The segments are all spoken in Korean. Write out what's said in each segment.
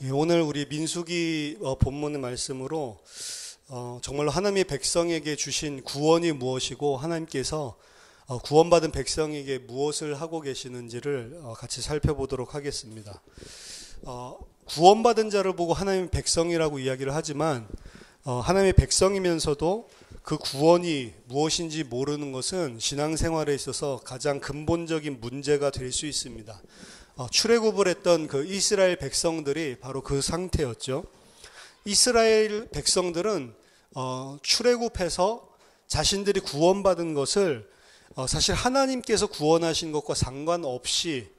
예, 오늘 우리 민수기 본문의 말씀으로 정말로 하나님의 백성에게 주신 구원이 무엇이고 하나님께서 구원받은 백성에게 무엇을 하고 계시는지를 같이 살펴보도록 하겠습니다. 구원받은 자를 보고 하나님의 백성이라고 이야기를 하지만 하나님의 백성이면서도 그 구원이 무엇인지 모르는 것은 신앙생활에 있어서 가장 근본적인 문제가 될 수 있습니다. 출애굽을 했던 그 이스라엘 백성들이 바로 그 상태였죠. 이스라엘 백성들은 출애굽해서 자신들이 구원받은 것을 사실 하나님께서 구원하신 것과 상관없이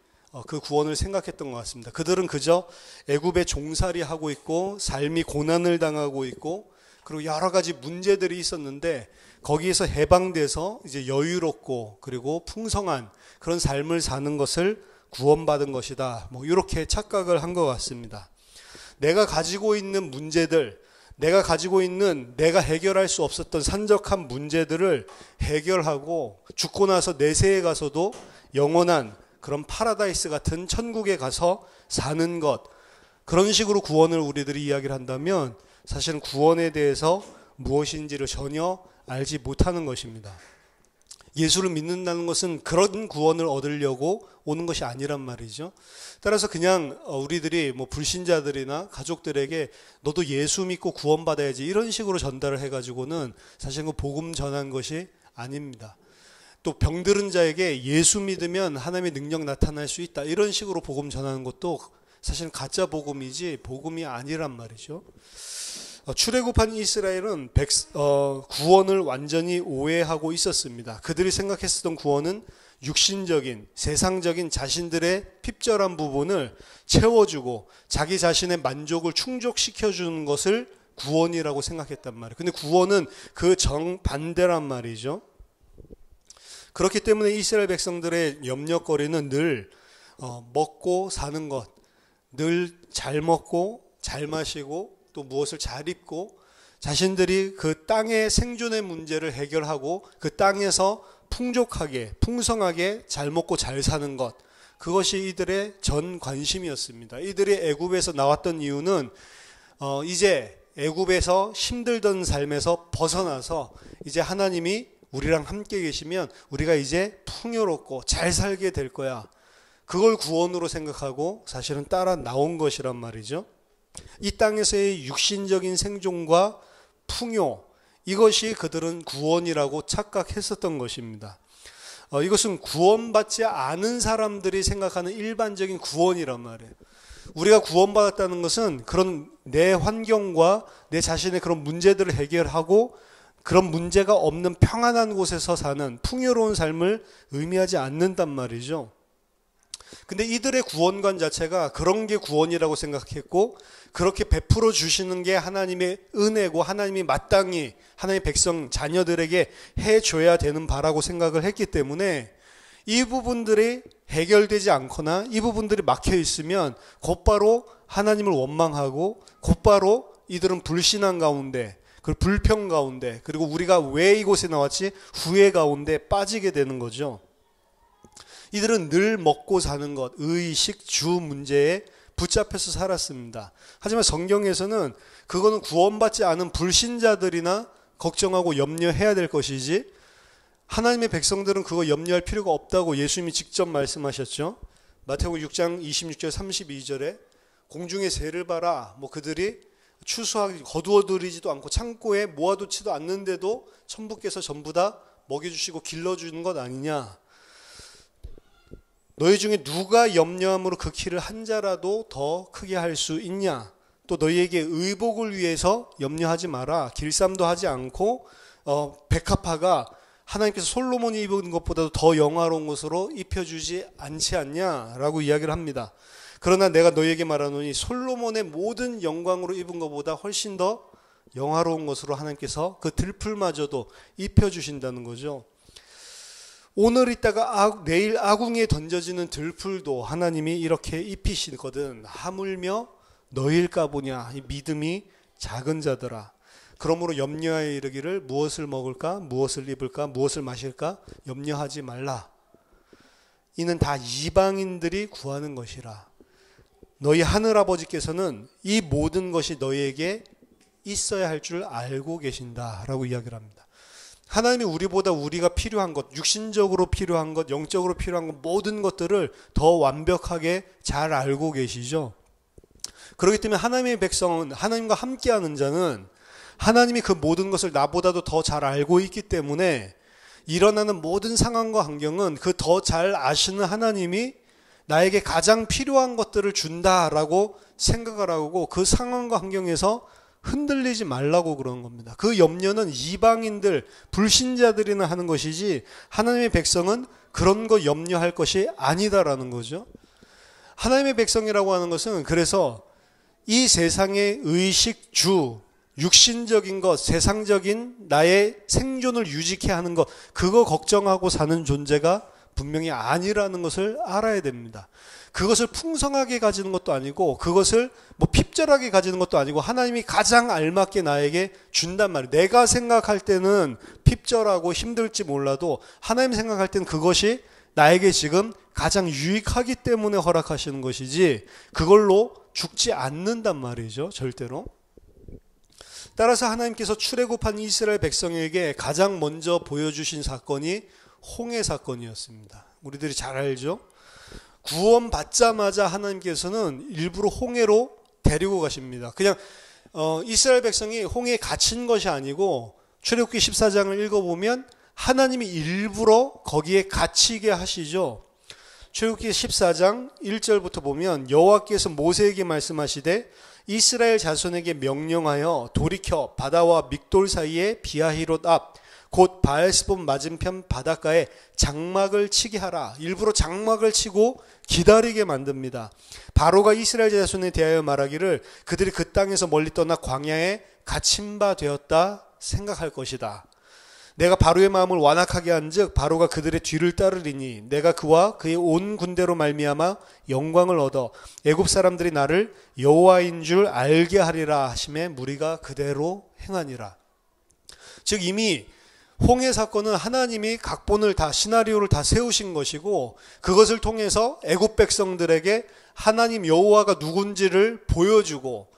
그 구원을 생각했던 것 같습니다. 그들은 그저 애굽에 종살이 하고 있고 삶이 고난을 당하고 있고 그리고 여러 가지 문제들이 있었는데 거기에서 해방돼서 이제 여유롭고 그리고 풍성한 그런 삶을 사는 것을 구원받은 것이다. 이렇게 착각을 한 것 같습니다. 내가 가지고 있는 문제들, 내가 가지고 있는 내가 해결할 수 없었던 산적한 문제들을 해결하고 죽고 나서 내세에 가서도 영원한 그런 파라다이스 같은 천국에 가서 사는 것, 그런 식으로 구원을 우리들이 이야기를 한다면 사실은 구원에 대해서 무엇인지를 전혀 알지 못하는 것입니다. 예수를 믿는다는 것은 그런 구원을 얻으려고 오는 것이 아니란 말이죠. 따라서 그냥 우리들이 불신자들이나 가족들에게 너도 예수 믿고 구원받아야지 이런 식으로 전달을 해가지고는 사실 그 복음 전한 것이 아닙니다. 또 병들은 자에게 예수 믿으면 하나님의 능력 나타날 수 있다 이런 식으로 복음 전하는 것도 사실 가짜 복음이지 복음이 아니란 말이죠. 출애굽한 이스라엘은 구원을 완전히 오해하고 있었습니다. 그들이 생각했었던 구원은 육신적인, 세상적인 자신들의 핍절한 부분을 채워주고 자기 자신의 만족을 충족시켜주는 것을 구원이라고 생각했단 말이에요. 근데 구원은 그 정반대란 말이죠. 그렇기 때문에 이스라엘 백성들의 염려거리는 늘 먹고 사는 것, 늘 잘 먹고 잘 마시고 또 무엇을 잘 입고 자신들이 그 땅의 생존의 문제를 해결하고 그 땅에서 풍족하게 풍성하게 잘 먹고 잘 사는 것, 그것이 이들의 전 관심이었습니다. 이들이 애굽에서 나왔던 이유는 이제 애굽에서 힘들던 삶에서 벗어나서 이제 하나님이 우리랑 함께 계시면 우리가 이제 풍요롭고 잘 살게 될 거야. 그걸 구원으로 생각하고 사실은 따라 나온 것이란 말이죠. 이 땅에서의 육신적인 생존과 풍요, 이것이 그들은 구원이라고 착각했었던 것입니다. 이것은 구원받지 않은 사람들이 생각하는 일반적인 구원이란 말이에요. 우리가 구원받았다는 것은 그런 내 환경과 내 자신의 그런 문제들을 해결하고 그런 문제가 없는 평안한 곳에서 사는 풍요로운 삶을 의미하지 않는단 말이죠. 근데 이들의 구원관 자체가 그런 게 구원이라고 생각했고 그렇게 베풀어 주시는 게 하나님의 은혜고 하나님이 마땅히 하나님의 백성 자녀들에게 해줘야 되는 바라고 생각을 했기 때문에 이 부분들이 해결되지 않거나 이 부분들이 막혀 있으면 곧바로 하나님을 원망하고 곧바로 이들은 불신앙 가운데 그리고 불평 가운데 그리고 우리가 왜 이곳에 나왔지 후회 가운데 빠지게 되는 거죠. 이들은 늘 먹고 사는 것, 의식, 주 문제에 붙잡혀서 살았습니다. 하지만 성경에서는 그거는 구원받지 않은 불신자들이나 걱정하고 염려해야 될 것이지 하나님의 백성들은 그거 염려할 필요가 없다고 예수님이 직접 말씀하셨죠. 마태복음 6장 26절 32절에 공중의 새를 봐라. 그들이 추수하기 거두어들이지도 않고 창고에 모아두지도 않는데도 천부께서 전부 다 먹여주시고 길러주는 것 아니냐. 너희 중에 누가 염려함으로 그 키를 한 자라도 더 크게 할 수 있냐? 또 너희에게 의복을 위해서 염려하지 마라. 길쌈도 하지 않고 백합화가 하나님께서 솔로몬이 입은 것보다도 더 영화로운 것으로 입혀주지 않지 않냐? 라고 이야기를 합니다. 그러나 내가 너희에게 말하노니 솔로몬의 모든 영광으로 입은 것보다 훨씬 더 영화로운 것으로 하나님께서 그 들풀마저도 입혀주신다는 거죠. 오늘 있다가 내일 아궁이에 던져지는 들풀도 하나님이 이렇게 입히시거든. 하물며 너희일까 보냐. 이 믿음이 작은 자들아. 그러므로 염려하여 이르기를 무엇을 먹을까 무엇을 입을까 무엇을 마실까 염려하지 말라. 이는 다 이방인들이 구하는 것이라. 너희 하늘아버지께서는 이 모든 것이 너희에게 있어야 할 줄 알고 계신다라고 이야기를 합니다. 하나님이 우리보다 우리가 필요한 것, 육신적으로 필요한 것, 영적으로 필요한 것, 모든 것들을 더 완벽하게 잘 알고 계시죠. 그렇기 때문에 하나님의 백성은, 하나님과 함께하는 자는 하나님이 그 모든 것을 나보다도 더 잘 알고 있기 때문에 일어나는 모든 상황과 환경은 그 더 잘 아시는 하나님이 나에게 가장 필요한 것들을 준다라고 생각을 하고 그 상황과 환경에서 흔들리지 말라고 그러는 겁니다. 그 염려는 이방인들, 불신자들이나 하는 것이지 하나님의 백성은 그런 거 염려할 것이 아니다라는 거죠. 하나님의 백성이라고 하는 것은 그래서 이 세상의 의식, 주, 육신적인 것, 세상적인 나의 생존을 유지케 하는 것, 그거 걱정하고 사는 존재가 분명히 아니라는 것을 알아야 됩니다. 그것을 풍성하게 가지는 것도 아니고 그것을 뭐 핍절하게 가지는 것도 아니고 하나님이 가장 알맞게 나에게 준단 말이에요. 내가 생각할 때는 핍절하고 힘들지 몰라도 하나님 생각할 때는 그것이 나에게 지금 가장 유익하기 때문에 허락하시는 것이지 그걸로 죽지 않는단 말이죠. 절대로. 따라서 하나님께서 출애굽한 이스라엘 백성에게 가장 먼저 보여주신 사건이 홍해 사건이었습니다. 우리들이 잘 알죠? 구원 받자마자 하나님께서는 일부러 홍해로 데리고 가십니다. 그냥 이스라엘 백성이 홍해에 갇힌 것이 아니고 출애굽기 14장을 읽어보면 하나님이 일부러 거기에 갇히게 하시죠. 출애굽기 14장 1절부터 보면 여호와께서 모세에게 말씀하시되 이스라엘 자손에게 명령하여 돌이켜 바다와 믹돌 사이에 비하히롯 앞 곧 바알스본 맞은편 바닷가에 장막을 치게 하라. 일부러 장막을 치고 기다리게 만듭니다. 바로가 이스라엘 자손에 대하여 말하기를 그들이 그 땅에서 멀리 떠나 광야에 갇힌 바 되었다 생각할 것이다. 내가 바로의 마음을 완악하게 한즉 바로가 그들의 뒤를 따르리니 내가 그와 그의 온 군대로 말미암아 영광을 얻어 애굽 사람들이 나를 여호와인 줄 알게 하리라 하심에 무리가 그대로 행하니라. 즉 이미 홍해 사건은 하나님이 각본을 다 시나리오를 다 세우신 것이고 그것을 통해서 애굽 백성들에게 하나님 여호와가 누군지를 보여주고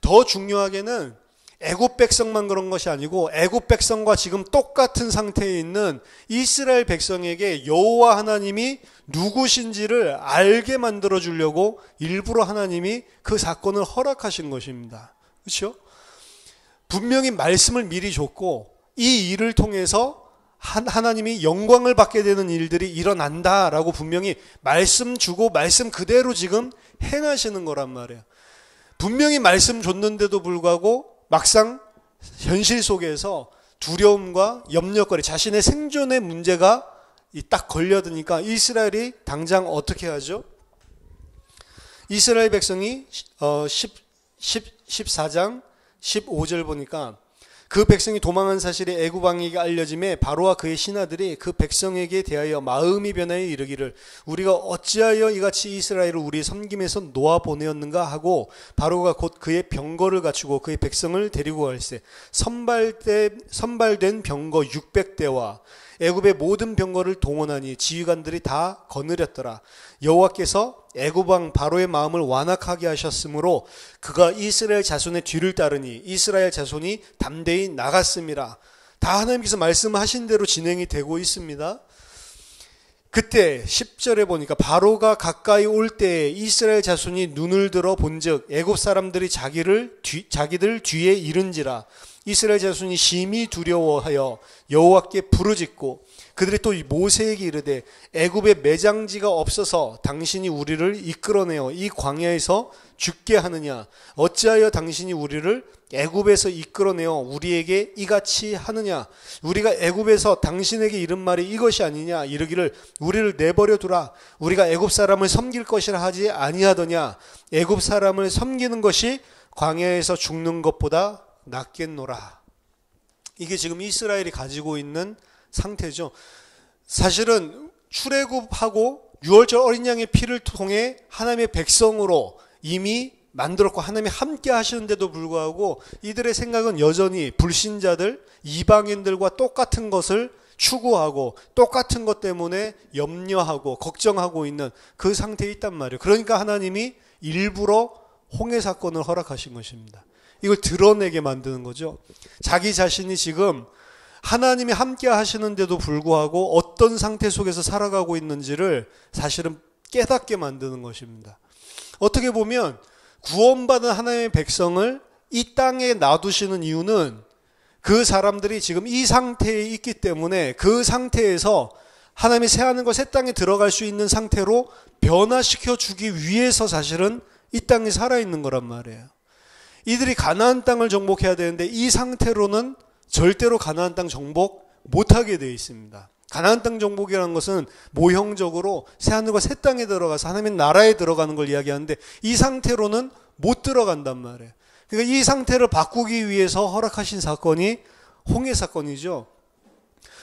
더 중요하게는 애굽 백성만 그런 것이 아니고 애굽 백성과 지금 똑같은 상태에 있는 이스라엘 백성에게 여호와 하나님이 누구신지를 알게 만들어 주려고 일부러 하나님이 그 사건을 허락하신 것입니다. 그렇죠? 분명히 말씀을 미리 줬고 이 일을 통해서 하나님이 영광을 받게 되는 일들이 일어난다라고 분명히 말씀 주고 말씀 그대로 지금 행하시는 거란 말이에요. 분명히 말씀 줬는데도 불구하고 막상 현실 속에서 두려움과 염려거리, 자신의 생존의 문제가 딱 걸려드니까 이스라엘이 당장 어떻게 하죠? 이스라엘 백성이 14장 15절 보니까 그 백성이 도망한 사실이 애굽 왕에게 알려짐에 바로와 그의 신하들이 그 백성에게 대하여 마음이 변하여 이르기를 우리가 어찌하여 이같이 이스라엘을 우리의 섬김에서 놓아 보내었는가 하고 바로가 곧 그의 병거를 갖추고 그의 백성을 데리고 갈새 선발된 병거 600대와 애굽의 모든 병거를 동원하니 지휘관들이 다 거느렸더라. 여호와께서 애굽 왕 바로의 마음을 완악하게 하셨으므로 그가 이스라엘 자손의 뒤를 따르니 이스라엘 자손이 담대히 나갔음이라. 다 하나님께서 말씀하신 대로 진행이 되고 있습니다. 그때 10절에 보니까 바로가 가까이 올 때에 이스라엘 자손이 눈을 들어 본즉 애굽 사람들이 자기들 뒤에 이른지라. 이스라엘 자손이 심히 두려워하여 여호와께 부르짖고 그들이 또 모세에게 이르되 애굽에 매장지가 없어서 당신이 우리를 이끌어내어 이 광야에서 죽게 하느냐 어찌하여 당신이 우리를 애굽에서 이끌어내어 우리에게 이같이 하느냐 우리가 애굽에서 당신에게 이른 말이 이것이 아니냐 이르기를 우리를 내버려 두라 우리가 애굽 사람을 섬길 것이라 하지 아니하더냐 애굽 사람을 섬기는 것이 광야에서 죽는 것보다 낫겠노라. 이게 지금 이스라엘이 가지고 있는 상태죠. 사실은 출애굽하고 유월절 어린 양의 피를 통해 하나님의 백성으로 이미 만들었고 하나님이 함께 하시는데도 불구하고 이들의 생각은 여전히 불신자들, 이방인들과 똑같은 것을 추구하고 똑같은 것 때문에 염려하고 걱정하고 있는 그 상태에 있단 말이에요. 그러니까 하나님이 일부러 홍해 사건을 허락하신 것입니다. 이걸 드러내게 만드는 거죠. 자기 자신이 지금 하나님이 함께 하시는데도 불구하고 어떤 상태 속에서 살아가고 있는지를 사실은 깨닫게 만드는 것입니다. 어떻게 보면 구원받은 하나님의 백성을 이 땅에 놔두시는 이유는 그 사람들이 지금 이 상태에 있기 때문에 그 상태에서 하나님이 새하늘과 새 땅에 들어갈 수 있는 상태로 변화시켜 주기 위해서 사실은 이 땅에 살아있는 거란 말이에요. 이들이 가나안 땅을 정복해야 되는데 이 상태로는 절대로 가나안 땅 정복 못하게 되어 있습니다. 가나안 땅 정복이라는 것은 모형적으로 새하늘과 새 땅에 들어가서 하나님의 나라에 들어가는 걸 이야기하는데 이 상태로는 못 들어간단 말이에요. 그러니까 이 상태를 바꾸기 위해서 허락하신 사건이 홍해 사건이죠.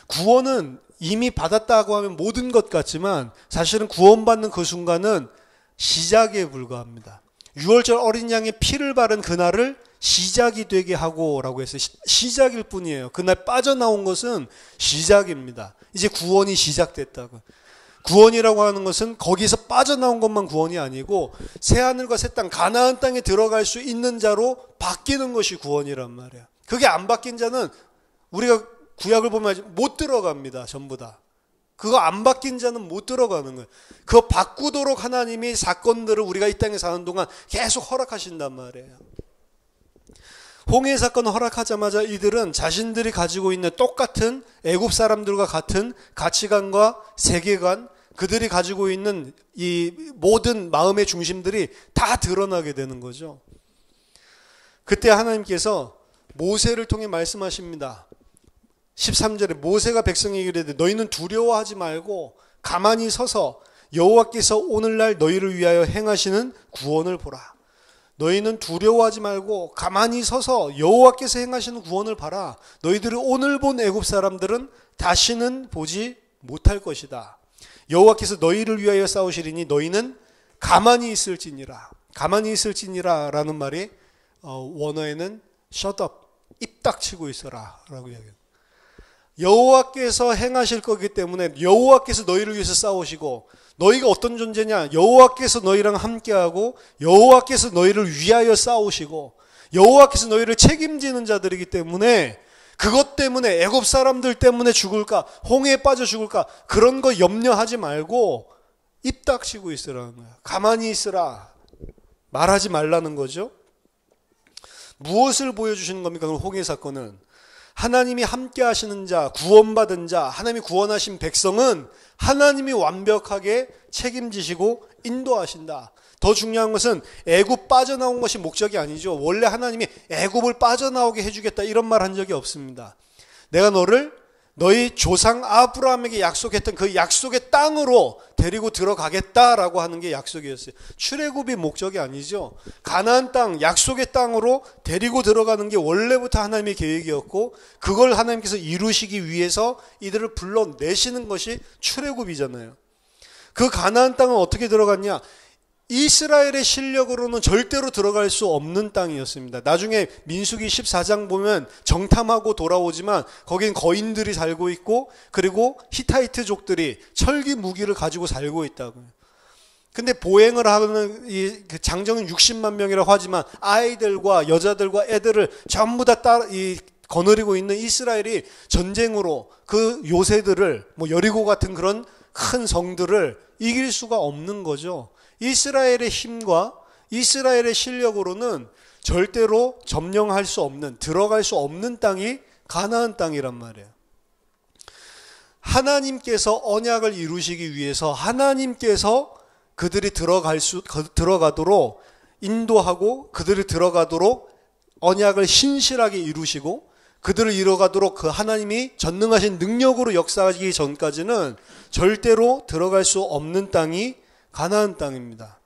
구원은 이미 받았다고 하면 모든 것 같지만 사실은 구원받는 그 순간은 시작에 불과합니다. 6월절 어린 양의 피를 바른 그날을 시작이 되게 하고라고 해서 시작일 뿐이에요. 그날 빠져나온 것은 시작입니다. 이제 구원이 시작됐다고. 구원이라고 하는 것은 거기서 빠져나온 것만 구원이 아니고 새하늘과 새 땅, 가나안 땅에 들어갈 수 있는 자로 바뀌는 것이 구원이란 말이에요. 그게 안 바뀐 자는 우리가 구약을 보면 못 들어갑니다. 전부 다. 그거 안 바뀐 자는 못 들어가는 거예요. 그거 바꾸도록 하나님이 사건들을 우리가 이 땅에 사는 동안 계속 허락하신단 말이에요. 홍해 사건 허락하자마자 이들은 자신들이 가지고 있는 똑같은 애굽 사람들과 같은 가치관과 세계관, 그들이 가지고 있는 이 모든 마음의 중심들이 다 드러나게 되는 거죠. 그때 하나님께서 모세를 통해 말씀하십니다. 13절에 모세가 백성에게 이르되 너희는 두려워하지 말고 가만히 서서 여호와께서 오늘날 너희를 위하여 행하시는 구원을 보라. 너희는 두려워하지 말고 가만히 서서 여호와께서 행하시는 구원을 봐라. 너희들이 오늘 본 애굽 사람들은 다시는 보지 못할 것이다. 여호와께서 너희를 위하여 싸우시리니 너희는 가만히 있을지니라. 가만히 있을지니라 라는 말이 원어에는 shut up, 입 닥치고 있어라 라고 이야기합니다. 여호와께서 행하실 거기 때문에 여호와께서 너희를 위해서 싸우시고 너희가 어떤 존재냐? 여호와께서 너희랑 함께하고 여호와께서 너희를 위하여 싸우시고 여호와께서 너희를 책임지는 자들이기 때문에 그것 때문에 애굽 사람들 때문에 죽을까? 홍해에 빠져 죽을까? 그런 거 염려하지 말고 입 닥치고 있으라는 거야. 가만히 있으라. 말하지 말라는 거죠. 무엇을 보여주시는 겁니까? 그 홍해 사건은 하나님이 함께 하시는 자, 구원받은 자, 하나님이 구원하신 백성은 하나님이 완벽하게 책임지시고 인도하신다. 더 중요한 것은 애굽 빠져나온 것이 목적이 아니죠. 원래 하나님이 애굽을 빠져나오게 해주겠다 이런 말 한 적이 없습니다. 내가 너를 너희 조상 아브라함에게 약속했던 그 약속의 땅으로 데리고 들어가겠다라고 하는 게 약속이었어요. 출애굽이 목적이 아니죠. 가나안 땅, 약속의 땅으로 데리고 들어가는 게 원래부터 하나님의 계획이었고 그걸 하나님께서 이루시기 위해서 이들을 불러내시는 것이 출애굽이잖아요. 그 가나안 땅은 어떻게 들어갔냐? 이스라엘의 실력으로는 절대로 들어갈 수 없는 땅이었습니다. 나중에 민수기 14장 보면 정탐하고 돌아오지만 거긴 거인들이 살고 있고 그리고 히타이트족들이 철기 무기를 가지고 살고 있다고요. 근데 보행을 하는 이 장정은 60만 명이라고 하지만 아이들과 여자들과 애들을 전부 다 거느리고 있는 이스라엘이 전쟁으로 그 요새들을 여리고 같은 그런 큰 성들을 이길 수가 없는 거죠. 이스라엘의 힘과 이스라엘의 실력으로는 절대로 점령할 수 없는, 들어갈 수 없는 땅이 가나안 땅이란 말이에요. 하나님께서 언약을 이루시기 위해서 하나님께서 그들이 들어가도록 인도하고 그들이 들어가도록 언약을 신실하게 이루시고 그들을 이뤄가도록 그 하나님이 전능하신 능력으로 역사하기 전까지는 절대로 들어갈 수 없는 땅이 가나안 땅입니다.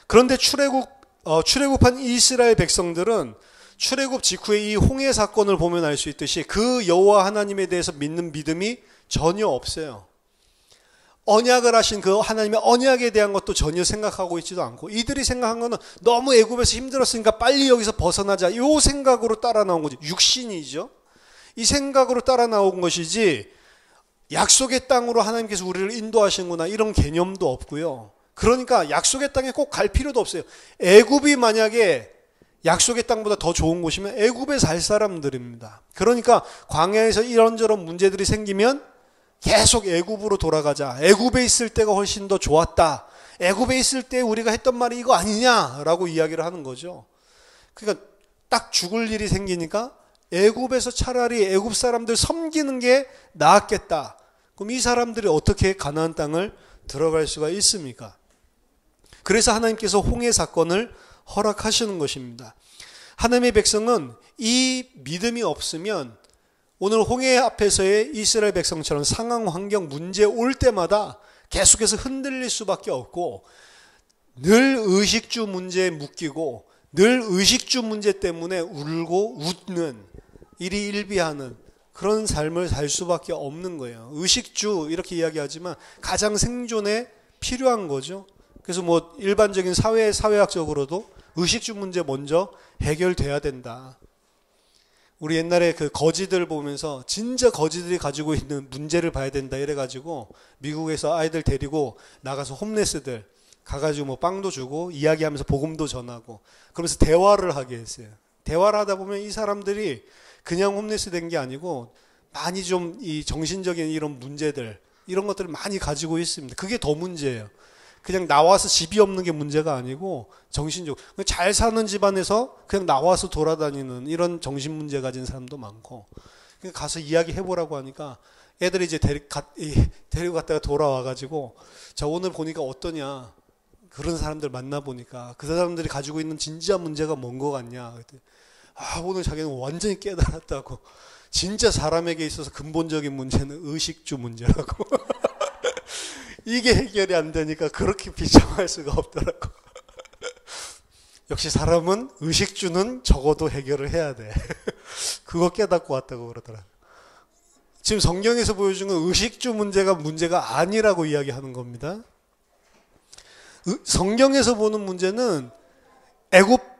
그런데 출애굽한 이스라엘 백성들은 출애굽 직후에 이 홍해 사건을 보면 알 수 있듯이 그 여호와 하나님에 대해서 믿는 믿음이 전혀 없어요. 언약을 하신 그 하나님의 언약에 대한 것도 전혀 생각하고 있지도 않고 이들이 생각한 거는 너무 애굽에서 힘들었으니까 빨리 여기서 벗어나자 이 생각으로 따라 나온 거지. 육신이죠. 이 생각으로 따라 나온 것이지 약속의 땅으로 하나님께서 우리를 인도하시는구나 이런 개념도 없고요. 그러니까 약속의 땅에 꼭 갈 필요도 없어요. 애굽이 만약에 약속의 땅보다 더 좋은 곳이면 애굽에 살 사람들입니다. 그러니까 광야에서 이런저런 문제들이 생기면 계속 애굽으로 돌아가자. 애굽에 있을 때가 훨씬 더 좋았다. 애굽에 있을 때 우리가 했던 말이 이거 아니냐라고 이야기를 하는 거죠. 그러니까 딱 죽을 일이 생기니까 애굽에서 차라리 애굽 사람들 섬기는 게 나았겠다. 그럼 이 사람들이 어떻게 가나안 땅을 들어갈 수가 있습니까? 그래서 하나님께서 홍해 사건을 허락하시는 것입니다. 하나님의 백성은 이 믿음이 없으면 오늘 홍해 앞에서의 이스라엘 백성처럼 상황, 환경, 문제 올 때마다 계속해서 흔들릴 수밖에 없고 늘 의식주 문제에 묶이고 늘 의식주 문제 때문에 울고 웃는 일희일비하는 그런 삶을 살 수밖에 없는 거예요. 의식주 이렇게 이야기하지만 가장 생존에 필요한 거죠. 그래서 뭐 일반적인 사회학적으로도 의식주 문제 먼저 해결돼야 된다. 우리 옛날에 그 거지들 보면서 진짜 거지들이 가지고 있는 문제를 봐야 된다 이래가지고 미국에서 아이들 데리고 나가서 홈레스들 가가지고 뭐 빵도 주고 이야기하면서 복음도 전하고 그러면서 대화를 하게 했어요. 대화를 하다 보면 이 사람들이 그냥 홈레스 된 게 아니고 많이 좀 이 정신적인 이런 문제들 이런 것들을 많이 가지고 있습니다. 그게 더 문제예요. 그냥 나와서 집이 없는 게 문제가 아니고 정신적으로 잘 사는 집안에서 그냥 나와서 돌아다니는 이런 정신 문제 가진 사람도 많고 가서 이야기 해보라고 하니까 애들이 이제 데리고 갔다가 돌아와가지고 자 오늘 보니까 어떠냐 그런 사람들 만나보니까 그 사람들이 가지고 있는 진지한 문제가 뭔 거 같냐 아 오늘 자기는 완전히 깨달았다고 진짜 사람에게 있어서 근본적인 문제는 의식주 문제라고 이게 해결이 안 되니까 그렇게 비참할 수가 없더라고. 역시 사람은 의식주는 적어도 해결을 해야 돼. 그거 깨닫고 왔다고 그러더라. 지금 성경에서 보여주는 의식주 문제가 아니라고 이야기하는 겁니다. 성경에서 보는 문제는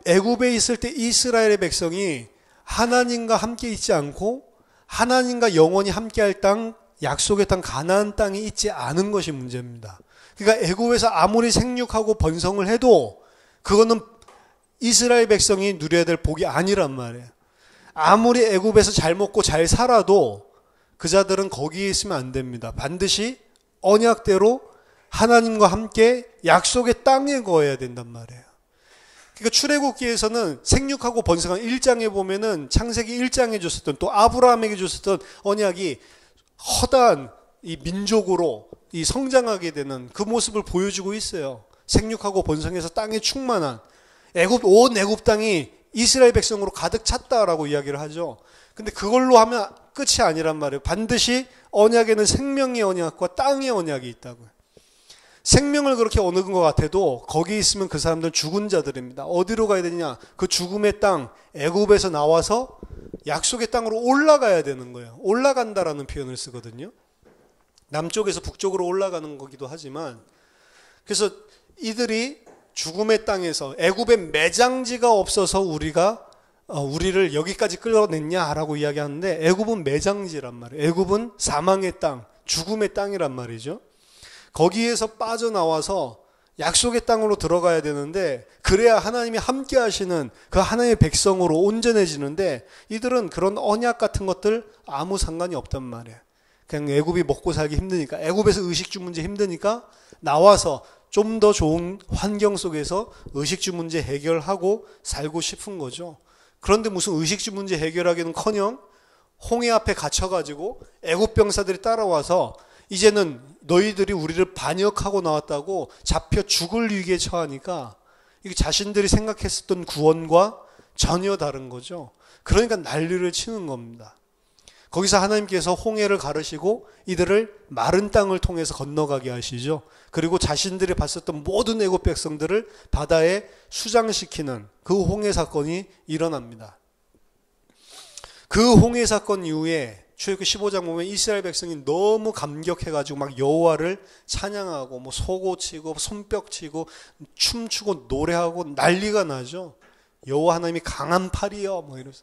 애굽에 있을 때 이스라엘의 백성이 하나님과 함께 있지 않고 하나님과 영원히 함께할 땅 약속의 땅 가나안 땅이 있지 않은 것이 문제입니다. 그러니까 애굽에서 아무리 생육하고 번성을 해도 그거는 이스라엘 백성이 누려야 될 복이 아니란 말이에요. 아무리 애굽에서 잘 먹고 잘 살아도 그 자들은 거기에 있으면 안 됩니다. 반드시 언약대로 하나님과 함께 약속의 땅에 거해야 된단 말이에요. 그러니까 출애굽기에서는 생육하고 번성한 1장에 보면은 창세기 1장에 줬었던 또 아브라함에게 줬었던 언약이 허다한 이 민족으로 이 성장하게 되는 그 모습을 보여주고 있어요. 생육하고 번성해서 땅에 충만한 온 애굽 땅이 이스라엘 백성으로 가득 찼다라고 이야기를 하죠. 근데 그걸로 하면 끝이 아니란 말이에요. 반드시 언약에는 생명의 언약과 땅의 언약이 있다고요. 생명을 그렇게 얻는 것 같아도 거기 있으면 그 사람들은 죽은 자들입니다. 어디로 가야 되냐? 그 죽음의 땅 애굽에서 나와서 약속의 땅으로 올라가야 되는 거예요. 올라간다라는 표현을 쓰거든요. 남쪽에서 북쪽으로 올라가는 거기도 하지만 그래서 이들이 죽음의 땅에서 애굽에 매장지가 없어서 우리를 여기까지 끌어냈냐라고 이야기하는데 애굽은 매장지란 말이에요. 애굽은 사망의 땅, 죽음의 땅이란 말이죠. 거기에서 빠져나와서 약속의 땅으로 들어가야 되는데 그래야 하나님이 함께 하시는 그 하나님의 백성으로 온전해지는데 이들은 그런 언약 같은 것들 아무 상관이 없단 말이에요. 그냥 애굽이 먹고 살기 힘드니까 애굽에서 의식주 문제 힘드니까 나와서 좀 더 좋은 환경 속에서 의식주 문제 해결하고 살고 싶은 거죠. 그런데 무슨 의식주 문제 해결하기는커녕 홍해 앞에 갇혀가지고 애굽 병사들이 따라와서 이제는 너희들이 우리를 반역하고 나왔다고 잡혀 죽을 위기에 처하니까 이게 자신들이 생각했었던 구원과 전혀 다른 거죠. 그러니까 난리를 치는 겁니다. 거기서 하나님께서 홍해를 가르시고 이들을 마른 땅을 통해서 건너가게 하시죠. 그리고 자신들이 봤었던 모든 애굽 백성들을 바다에 수장시키는 그 홍해 사건이 일어납니다. 그 홍해 사건 이후에 출애굽기 15장 보면 이스라엘 백성이 너무 감격해가지고 막 여호와를 찬양하고 뭐 소고 치고 손뼉 치고 춤추고 노래하고 난리가 나죠. 여호와 하나님이 강한 팔이여 뭐 이러면서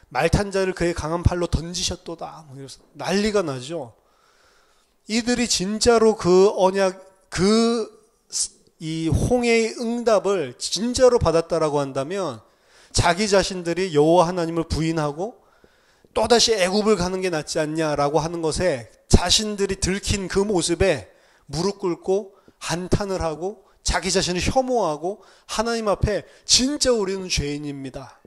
말탄 자를 그의 강한 팔로 던지셨도다 뭐 이러면서 난리가 나죠. 이들이 진짜로 그 언약 그 이 홍해의 응답을 진짜로 받았다라고 한다면 자기 자신들이 여호와 하나님을 부인하고 또다시 애굽을 가는 게 낫지 않냐라고 하는 것에 자신들이 들킨 그 모습에 무릎 꿇고 한탄을 하고 자기 자신을 혐오하고 하나님 앞에 진짜 우리는 죄인입니다.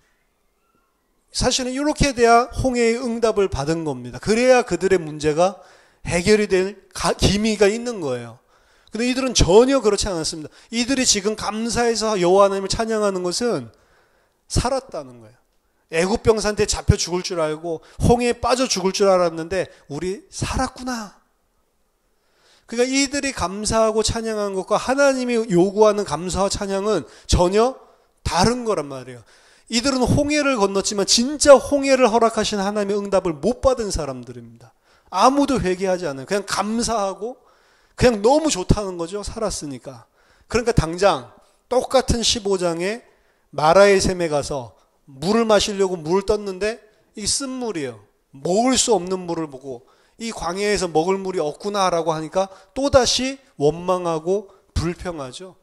사실은 이렇게 돼야 홍해의 응답을 받은 겁니다. 그래야 그들의 문제가 해결이 될 기미가 있는 거예요. 근데 이들은 전혀 그렇지 않았습니다. 이들이 지금 감사해서 여호와 하나님을 찬양하는 것은 살았다는 거예요. 애굽 병사한테 잡혀 죽을 줄 알고 홍해에 빠져 죽을 줄 알았는데 우리 살았구나. 그러니까 이들이 감사하고 찬양한 것과 하나님이 요구하는 감사와 찬양은 전혀 다른 거란 말이에요. 이들은 홍해를 건넜지만 진짜 홍해를 허락하신 하나님의 응답을 못 받은 사람들입니다. 아무도 회개하지 않아요. 그냥 감사하고 그냥 너무 좋다는 거죠. 살았으니까. 그러니까 당장 똑같은 15장에 마라의 샘에 가서 물을 마시려고 물을 떴는데 이게 쓴물이에요. 먹을 수 없는 물을 보고 이 광야에서 먹을 물이 없구나라고 하니까 또다시 원망하고 불평하죠.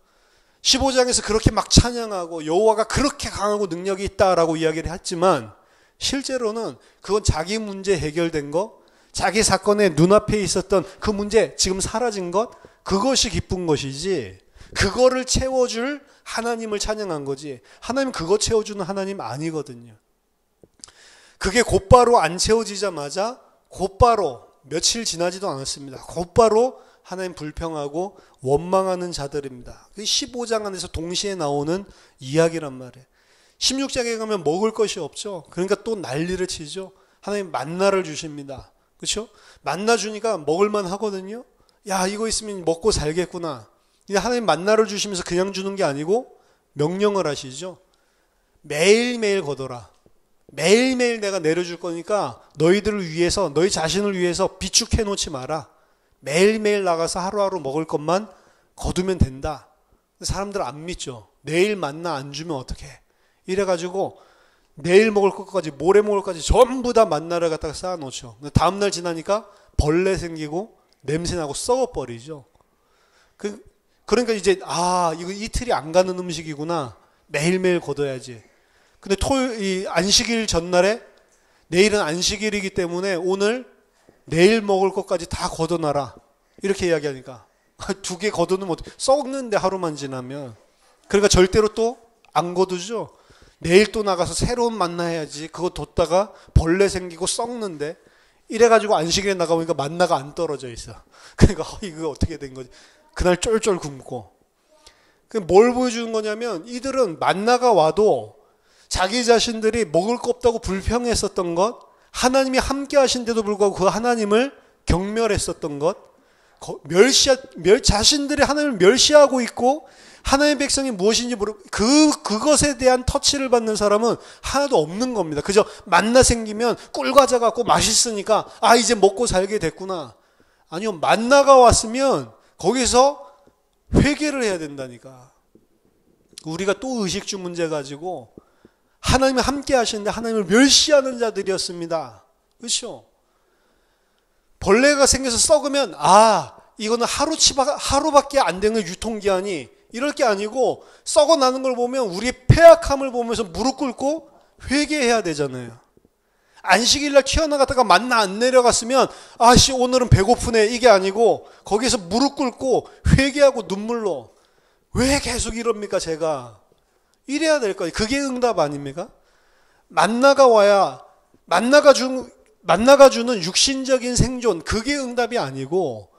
15장에서 그렇게 막 찬양하고 여호와가 그렇게 강하고 능력이 있다라고 이야기를 했지만 실제로는 그건 자기 문제 해결된 거, 자기 사건의 눈앞에 있었던 그 문제 지금 사라진 것, 그것이 기쁜 것이지 그거를 채워줄 하나님을 찬양한 거지 하나님 그거 채워주는 하나님 아니거든요. 그게 곧바로 안 채워지자마자 곧바로 며칠 지나지도 않았습니다. 곧바로 하나님 불평하고 원망하는 자들입니다. 15장 안에서 동시에 나오는 이야기란 말이에요. 16장에 가면 먹을 것이 없죠. 그러니까 또 난리를 치죠. 하나님 만나를 주십니다. 그렇죠? 만나 주니까 먹을만 하거든요. 야, 이거 있으면 먹고 살겠구나. 하나님 만나를 주시면서 그냥 주는 게 아니고 명령을 하시죠. 매일매일 거둬라. 매일매일 내가 내려줄 거니까 너희들을 위해서, 너희 자신을 위해서 비축해 놓지 마라. 매일매일 나가서 하루하루 먹을 것만 거두면 된다. 사람들 안 믿죠. 내일 만나 안 주면 어떡해. 이래가지고 내일 먹을 것까지 모레 먹을 것까지 전부 다 만나를 갖다가 쌓아놓죠. 다음날 지나니까 벌레 생기고 냄새나고 썩어버리죠. 그러니까 이제 이거 이틀이 안 가는 음식이구나. 매일매일 거둬야지. 근데 이 안식일 전날에 내일은 안식일이기 때문에 오늘 내일 먹을 것까지 다 걷어놔라. 이렇게 이야기하니까 2개 걷어놓으면 썩는데 하루만 지나면. 그러니까 절대로 또 안 거두죠. 내일 또 나가서 새로운 만나야지. 그거 뒀다가 벌레 생기고 썩는데 이래가지고 안식일에 나가보니까 만나가 안 떨어져 있어. 그러니까 이거 어떻게 된 거지. 그날 쫄쫄 굶고. 뭘 보여주는 거냐면 이들은 만나가 와도 자기 자신들이 먹을 거 없다고 불평했었던 것, 하나님이 함께 하신데도 불구하고 그 하나님을 경멸했었던 것, 자신들이 하나님을 멸시하고 있고 하나님의 백성이 무엇인지 모르고 그것에 대한 터치를 받는 사람은 하나도 없는 겁니다. 그저 만나 생기면 꿀과자 갖고 맛있으니까 이제 먹고 살게 됐구나. 아니요, 만나가 왔으면 거기서 회개를 해야 된다니까. 우리가 또 의식주 문제 가지고 하나님이 함께 하시는데 하나님을 멸시하는 자들이었습니다. 그렇죠? 벌레가 생겨서 썩으면 이거는 하루밖에 안 되는 유통기한이 이럴 게 아니고 썩어나는 걸 보면 우리의 패악함을 보면서 무릎 꿇고 회개해야 되잖아요. 안식일날 튀어나갔다가 만나 안 내려갔으면 오늘은 배고프네 이게 아니고 거기서 무릎 꿇고 회개하고 눈물로 왜 계속 이럽니까 제가. 이래야 될 거예요. 그게 응답 아닙니까? 만나가 와야 만나가 주는 육신적인 생존 그게 응답이 아니고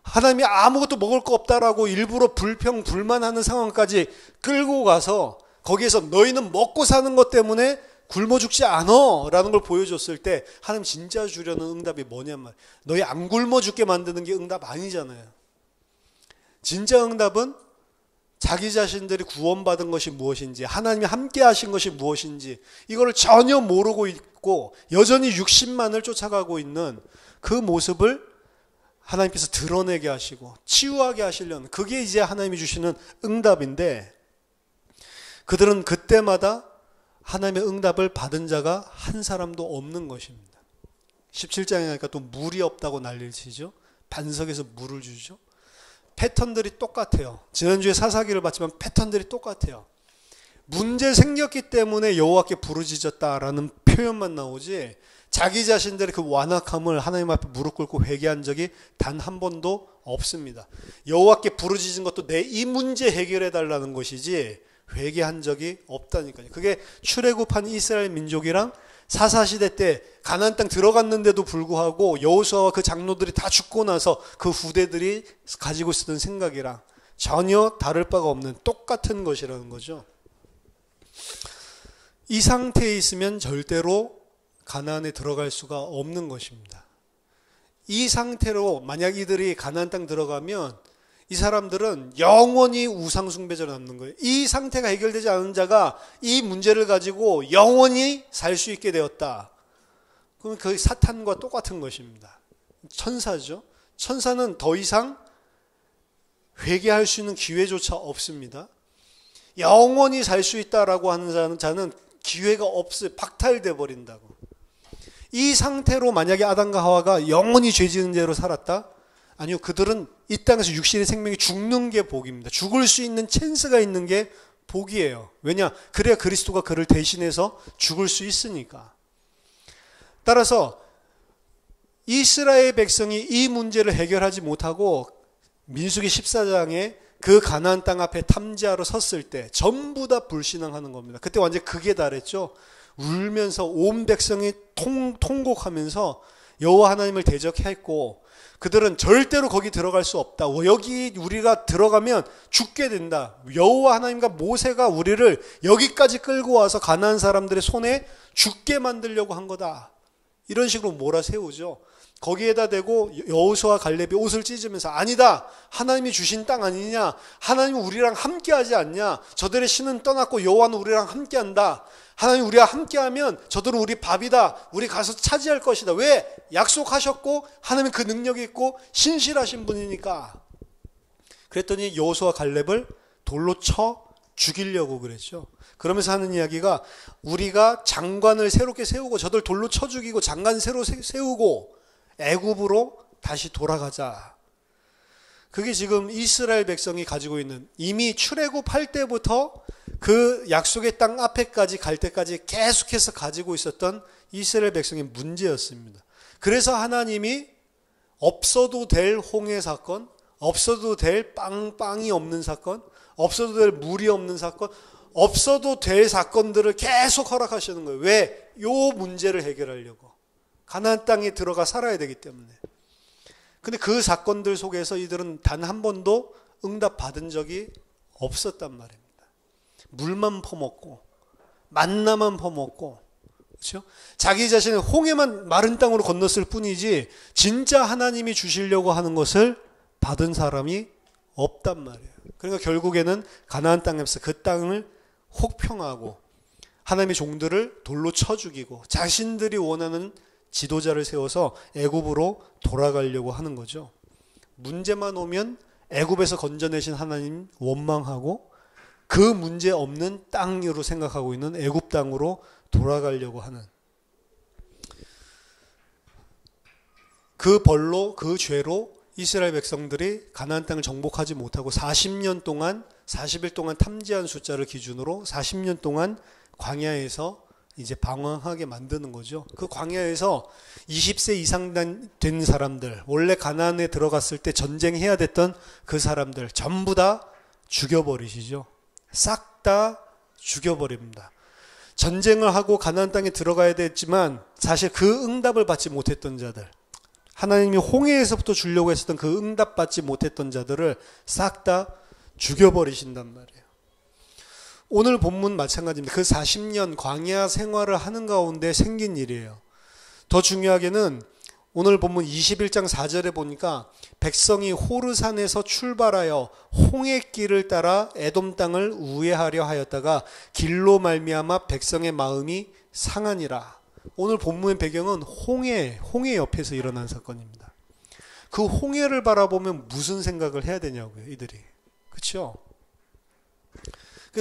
하나님이 아무것도 먹을 거 없다라고 일부러 불평 불만하는 상황까지 끌고 가서 거기에서 너희는 먹고 사는 것 때문에 굶어 죽지 않어 라는 걸 보여줬을 때 하나님 진짜 주려는 응답이 뭐냔 말이에요. 너희 안 굶어 죽게 만드는 게 응답 아니잖아요. 진짜 응답은 자기 자신들이 구원받은 것이 무엇인지 하나님이 함께 하신 것이 무엇인지 이거를 전혀 모르고 있고 여전히 육신만을 쫓아가고 있는 그 모습을 하나님께서 드러내게 하시고 치유하게 하시려는 그게 이제 하나님이 주시는 응답인데 그들은 그때마다 하나님의 응답을 받은 자가 한 사람도 없는 것입니다. 17장에 가니까 또 물이 없다고 난리를 치죠. 반석에서 물을 주죠. 패턴들이 똑같아요. 지난주에 사사기를 봤지만 패턴들이 똑같아요. 문제 생겼기 때문에 여호와께 부르짖었다라는 표현만 나오지 자기 자신들의 그 완악함을 하나님 앞에 무릎 꿇고 회개한 적이 단 한 번도 없습니다. 여호와께 부르짖은 것도 내 이 문제 해결해 달라는 것이지 회개한 적이 없다니까요. 그게 출애굽한 이스라엘 민족이랑 사사시대 때 가나안 땅 들어갔는데도 불구하고 여호수아와 그 장로들이 다 죽고 나서 그 후대들이 가지고 있었던 생각이랑 전혀 다를 바가 없는 똑같은 것이라는 거죠. 이 상태에 있으면 절대로 가나안에 들어갈 수가 없는 것입니다. 이 상태로 만약 이들이 가나안 땅 들어가면 이 사람들은 영원히 우상 숭배자로 남는 거예요. 이 상태가 해결되지 않은 자가 이 문제를 가지고 영원히 살 수 있게 되었다. 그러면 그 사탄과 똑같은 것입니다. 천사죠. 천사는 더 이상 회개할 수 있는 기회조차 없습니다. 영원히 살 수 있다라고 하는 자는 기회가 없어요. 박탈돼 버린다고. 이 상태로 만약에 아담과 하와가 영원히 죄 지은 죄로 살았다? 아니요. 그들은 이 땅에서 육신의 생명이 죽는 게 복입니다. 죽을 수 있는 찬스가 있는 게 복이에요. 왜냐? 그래야 그리스도가 그를 대신해서 죽을 수 있으니까. 따라서 이스라엘 백성이 이 문제를 해결하지 못하고 민수기 14장에 그 가나안 땅 앞에 탐지하러 섰을 때 전부 다 불신앙하는 겁니다. 그때 완전 극에 달했죠. 울면서 온 백성이 통곡하면서 여호와 하나님을 대적했고 그들은 절대로 거기 들어갈 수 없다. 여기 우리가 들어가면 죽게 된다. 여호와 하나님과 모세가 우리를 여기까지 끌고 와서 가나안 사람들의 손에 죽게 만들려고 한 거다. 이런 식으로 몰아세우죠. 거기에다 대고 여호수아 갈렙이 옷을 찢으면서 아니다. 하나님이 주신 땅 아니냐. 하나님은 우리랑 함께하지 않냐. 저들의 신은 떠났고 여호와는 우리랑 함께한다. 하나님 우리와 함께하면 저들은 우리 밥이다. 우리 가서 차지할 것이다. 왜? 약속하셨고 하나님은 그 능력이 있고 신실하신 분이니까. 그랬더니 여호수아 갈렙을 돌로 쳐 죽이려고 그랬죠. 그러면서 하는 이야기가 우리가 장관을 새롭게 세우고 저들 돌로 쳐 죽이고 장관 새로 세우고 애굽으로 다시 돌아가자. 그게 지금 이스라엘 백성이 가지고 있는 이미 출애굽할 때부터 그 약속의 땅 앞에까지 갈 때까지 계속해서 가지고 있었던 이스라엘 백성의 문제였습니다. 그래서 하나님이 없어도 될 홍해 사건, 없어도 될 빵이 없는 사건, 없어도 될 물이 없는 사건, 없어도 될 사건들을 계속 허락하시는 거예요. 왜? 요 문제를 해결하려고. 가나안 땅에 들어가 살아야 되기 때문에. 근데 그 사건들 속에서 이들은 단 한 번도 응답 받은 적이 없었단 말입니다. 물만 퍼먹고 만나만 퍼먹고 그렇죠? 자기 자신의 홍해만 마른 땅으로 건넜을 뿐이지 진짜 하나님이 주시려고 하는 것을 받은 사람이 없단 말이에요. 그러니까 결국에는 가나안 땅에서 그 땅을 혹평하고 하나님의 종들을 돌로 쳐 죽이고 자신들이 원하는 지도자를 세워서 애굽으로 돌아가려고 하는 거죠. 문제만 오면 애굽에서 건져내신 하나님 원망하고 그 문제 없는 땅으로 생각하고 있는 애굽 땅으로 돌아가려고 하는 그 벌로 그 죄로 이스라엘 백성들이 가나안 땅을 정복하지 못하고 40년 동안 40일 동안 탐지한 숫자를 기준으로 40년 동안 광야에서 이제 방황하게 만드는 거죠. 그 광야에서 20세 이상 된 사람들, 원래 가나안에 들어갔을 때 전쟁해야 됐던 그 사람들 전부 다 죽여버리시죠. 싹 다 죽여버립니다. 전쟁을 하고 가나안 땅에 들어가야 됐지만 사실 그 응답을 받지 못했던 자들, 하나님이 홍해에서부터 주려고 했었던 그 응답 받지 못했던 자들을 싹 다 죽여버리신단 말이에요. 오늘 본문 마찬가지입니다. 그 40년 광야 생활을 하는 가운데 생긴 일이에요. 더 중요하게는 오늘 본문 21장 4절에 보니까 백성이 호르산에서 출발하여 홍해길을 따라 에돔 땅을 우회하려 하였다가 길로 말미암아 백성의 마음이 상하니라. 오늘 본문의 배경은 홍해 옆에서 일어난 사건입니다. 그 홍해를 바라보면 무슨 생각을 해야 되냐고요, 이들이. 그렇죠?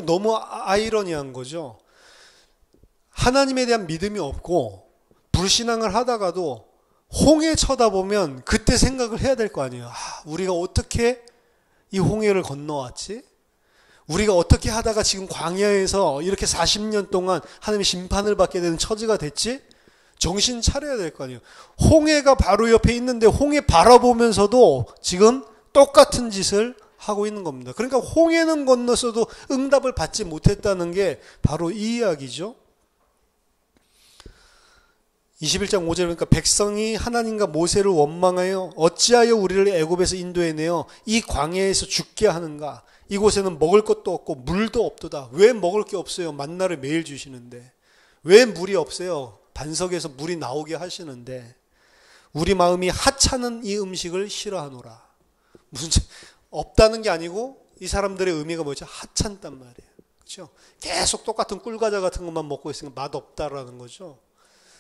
너무 아이러니한 거죠. 하나님에 대한 믿음이 없고 불신앙을 하다가도 홍해 쳐다보면 그때 생각을 해야 될 거 아니에요. 우리가 어떻게 이 홍해를 건너왔지? 우리가 어떻게 하다가 지금 광야에서 이렇게 40년 동안 하나님의 심판을 받게 되는 처지가 됐지? 정신 차려야 될 거 아니에요. 홍해가 바로 옆에 있는데 홍해 바라보면서도 지금 똑같은 짓을 하고 있는 겁니다. 그러니까 홍해는 건넜어도 응답을 받지 못했다는 게 바로 이 이야기죠. 21장 5절 그러니까 백성이 하나님과 모세를 원망하여 어찌하여 우리를 애굽에서 인도해내어 이 광야에서 죽게 하는가. 이곳에는 먹을 것도 없고 물도 없도다. 왜 먹을 게 없어요? 만나를 매일 주시는데. 왜 물이 없어요? 반석에서 물이 나오게 하시는데. 우리 마음이 하찮은 이 음식을 싫어하노라. 무슨 없다는 게 아니고 이 사람들의 의미가 뭐죠? 하찮단 말이에요. 그렇죠? 계속 똑같은 꿀과자 같은 것만 먹고 있으니까 맛없다라는 거죠.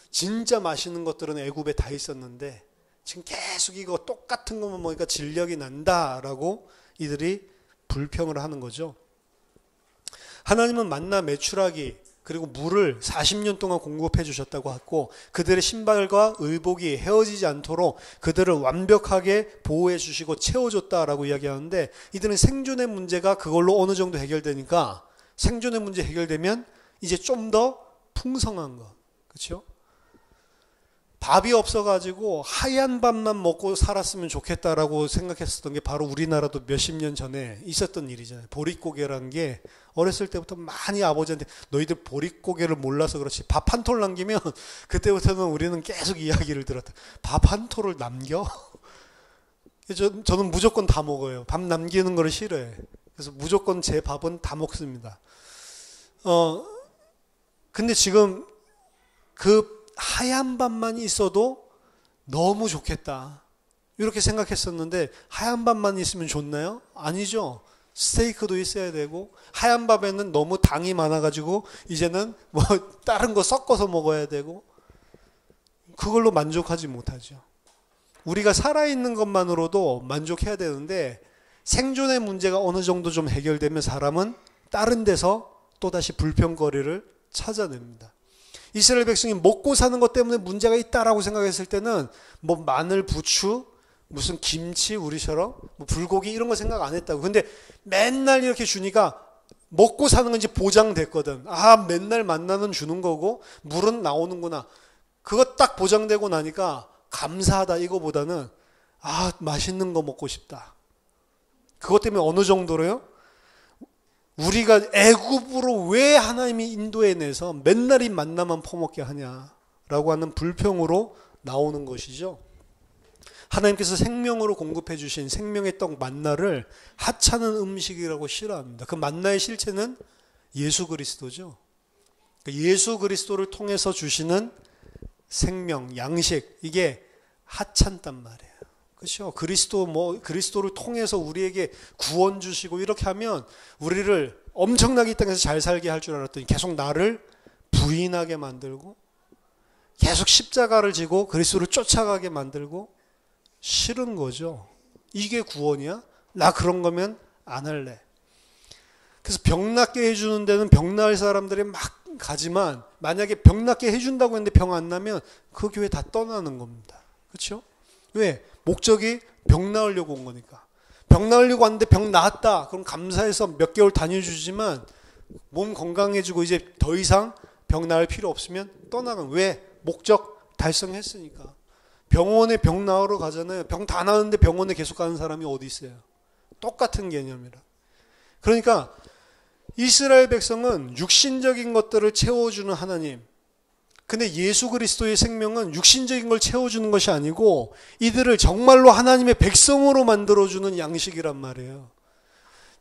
진짜 맛있는 것들은 애굽에 다 있었는데 지금 계속 이거 똑같은 것만 먹으니까 질력이 난다라고 이들이 불평을 하는 거죠. 하나님은 만나 메추라기 그리고 물을 40년 동안 공급해 주셨다고 하고 그들의 신발과 의복이 헤어지지 않도록 그들을 완벽하게 보호해 주시고 채워줬다라고 이야기하는데 이들은 생존의 문제가 그걸로 어느 정도 해결되니까 생존의 문제 해결되면 이제 좀 더 풍성한 것. 그렇죠? 밥이 없어가지고 하얀 밥만 먹고 살았으면 좋겠다라고 생각했었던 게 바로 우리나라도 몇십 년 전에 있었던 일이잖아요. 보릿고개라는 게 어렸을 때부터 많이 아버지한테 너희들 보릿고개를 몰라서 그렇지 밥 한 톨 남기면 그때부터는 우리는 계속 이야기를 들었다. 밥 한 톨을 남겨? 저는 무조건 다 먹어요. 밥 남기는 걸 싫어해. 그래서 무조건 제 밥은 다 먹습니다. 근데 지금 그 하얀 밥만 있어도 너무 좋겠다. 이렇게 생각했었는데 하얀 밥만 있으면 좋나요? 아니죠. 스테이크도 있어야 되고 하얀 밥에는 너무 당이 많아가지고 이제는 뭐 다른 거 섞어서 먹어야 되고 그걸로 만족하지 못하죠. 우리가 살아있는 것만으로도 만족해야 되는데 생존의 문제가 어느 정도 좀 해결되면 사람은 다른 데서 또다시 불평거리를 찾아냅니다. 이스라엘 백성이 먹고 사는 것 때문에 문제가 있다라고 생각했을 때는 뭐 마늘, 부추, 무슨 김치 우리처럼 뭐 불고기 이런 거 생각 안 했다고. 근데 맨날 이렇게 주니까 먹고 사는 건 이제 보장됐거든. 아, 맨날 만나는 주는 거고 물은 나오는구나. 그거 딱 보장되고 나니까 감사하다 이거보다는 아, 맛있는 거 먹고 싶다. 그것 때문에 어느 정도로요? 우리가 애굽으로 왜 하나님이 인도해내서 맨날 이 만나만 퍼먹게 하냐라고 하는 불평으로 나오는 것이죠. 하나님께서 생명으로 공급해 주신 생명의 떡 만나를 하찮은 음식이라고 싫어합니다. 그 만나의 실체는 예수 그리스도죠. 예수 그리스도를 통해서 주시는 생명, 양식 이게 하찮단 말이에요. 그렇죠? 그리스도를 통해서 우리에게 구원 주시고 이렇게 하면 우리를 엄청나게 이 땅에서 잘 살게 할 줄 알았더니 계속 나를 부인하게 만들고 계속 십자가를 지고 그리스도를 쫓아가게 만들고 싫은 거죠. 이게 구원이야? 나 그런 거면 안 할래. 그래서 병 낫게 해주는 데는 병 나을 사람들이 막 가지만 만약에 병 낫게 해준다고 했는데 병 안 나면 그 교회 다 떠나는 겁니다. 그렇죠? 왜? 목적이 병 나으려고 온 거니까. 병 나으려고 왔는데 병 나았다. 그럼 감사해서 몇 개월 다녀주지만 몸 건강해지고 이제 더 이상 병 나을 필요 없으면 떠나간. 왜? 목적 달성했으니까. 병원에 병 나으러 가잖아요. 병 다 나았는데 병원에 계속 가는 사람이 어디 있어요? 똑같은 개념이라. 그러니까 이스라엘 백성은 육신적인 것들을 채워주는 하나님. 근데 예수 그리스도의 생명은 육신적인 걸 채워주는 것이 아니고 이들을 정말로 하나님의 백성으로 만들어주는 양식이란 말이에요.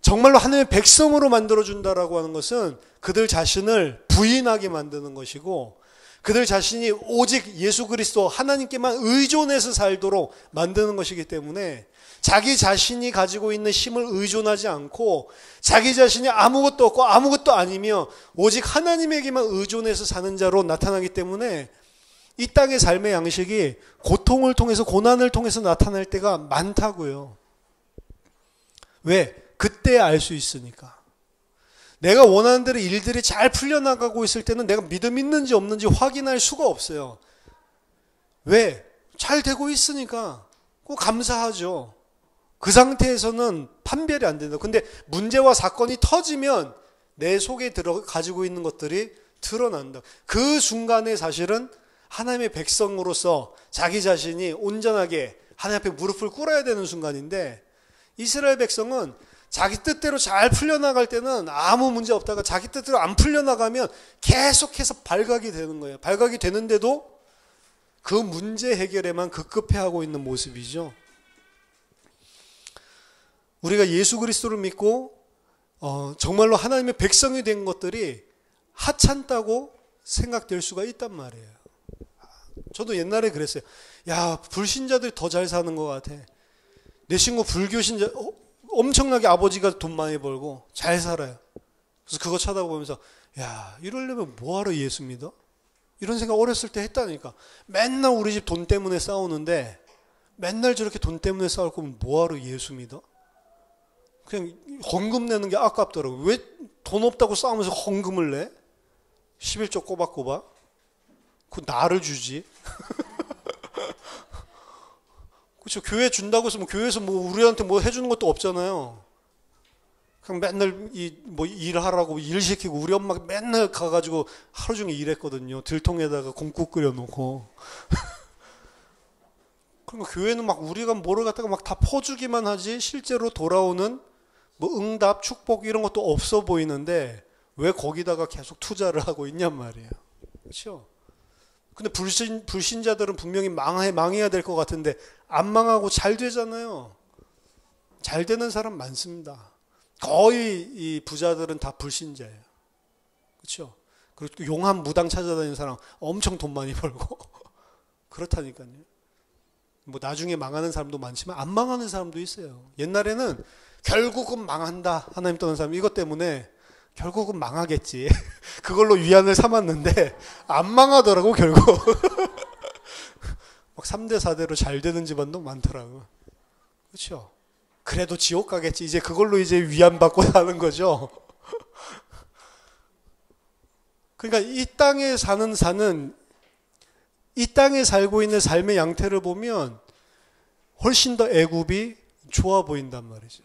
정말로 하나님의 백성으로 만들어준다라고 하는 것은 그들 자신을 부인하게 만드는 것이고 그들 자신이 오직 예수 그리스도 하나님께만 의존해서 살도록 만드는 것이기 때문에 자기 자신이 가지고 있는 힘을 의존하지 않고 자기 자신이 아무것도 없고 아무것도 아니며 오직 하나님에게만 의존해서 사는 자로 나타나기 때문에 이 땅의 삶의 양식이 고통을 통해서 고난을 통해서 나타날 때가 많다고요. 왜? 그때 알 수 있으니까. 내가 원하는 대로 일들이 잘 풀려나가고 있을 때는 내가 믿음 있는지 없는지 확인할 수가 없어요. 왜? 잘 되고 있으니까 꼭 감사하죠. 그 상태에서는 판별이 안 된다. 근데 문제와 사건이 터지면 내 속에 가지고 있는 것들이 드러난다. 그 순간에 사실은 하나님의 백성으로서 자기 자신이 온전하게 하나님 앞에 무릎을 꿇어야 되는 순간인데, 이스라엘 백성은 자기 뜻대로 잘 풀려나갈 때는 아무 문제 없다가 자기 뜻대로 안 풀려나가면 계속해서 발각이 되는 거예요. 발각이 되는데도 그 문제 해결에만 급급해하고 있는 모습이죠. 우리가 예수 그리스도를 믿고 정말로 하나님의 백성이 된 것들이 하찮다고 생각될 수가 있단 말이에요. 저도 옛날에 그랬어요. 야, 불신자들이 더 잘 사는 것 같아. 내 친구 불교신자 엄청나게 아버지가 돈 많이 벌고 잘 살아요. 그래서 그거 쳐다보면서 야, 이러려면 뭐하러 예수 믿어? 이런 생각 어렸을 때 했다니까. 맨날 우리 집 돈 때문에 싸우는데 맨날 저렇게 돈 때문에 싸울 거면 뭐하러 예수 믿어? 그냥 헌금 내는 게 아깝더라고. 왜 돈 없다고 싸우면서 헌금을 내? 11조 꼬박꼬박? 그거 나를 주지. 그렇죠. 교회 준다고 해서 교회에서 우리한테 해주는 것도 없잖아요. 그냥 맨날 일하라고 일 시키고, 우리 엄마가 맨날 가가지고 하루 종일 일했거든요. 들통에다가 곰국 끓여놓고. 그러니까 교회는 우리가 뭐를 갖다가 다 퍼주기만 하지 실제로 돌아오는 응답, 축복 이런 것도 없어 보이는데 왜 거기다가 계속 투자를 하고 있냔 말이에요. 그렇죠? 근데 불신자들은 분명히 망해야 될 것 같은데 안 망하고 잘 되잖아요. 잘 되는 사람 많습니다. 거의 이 부자들은 다 불신자예요. 그렇죠? 그리고 또 용한 무당 찾아다니는 사람 엄청 돈 많이 벌고 그렇다니까요. 나중에 망하는 사람도 많지만 안 망하는 사람도 있어요. 옛날에는 결국은 망한다, 하나님 떠난 사람, 이것 때문에 결국은 망하겠지, 그걸로 위안을 삼았는데 안 망하더라고 결국. 3대 4대로 잘 되는 집안도 많더라고. 그렇죠? 그래도 지옥 가겠지, 이제 그걸로 이제 위안받고 사는 거죠. 그러니까 이 땅에 이 땅에 살고 있는 삶의 양태를 보면 훨씬 더 애굽이 좋아 보인단 말이죠.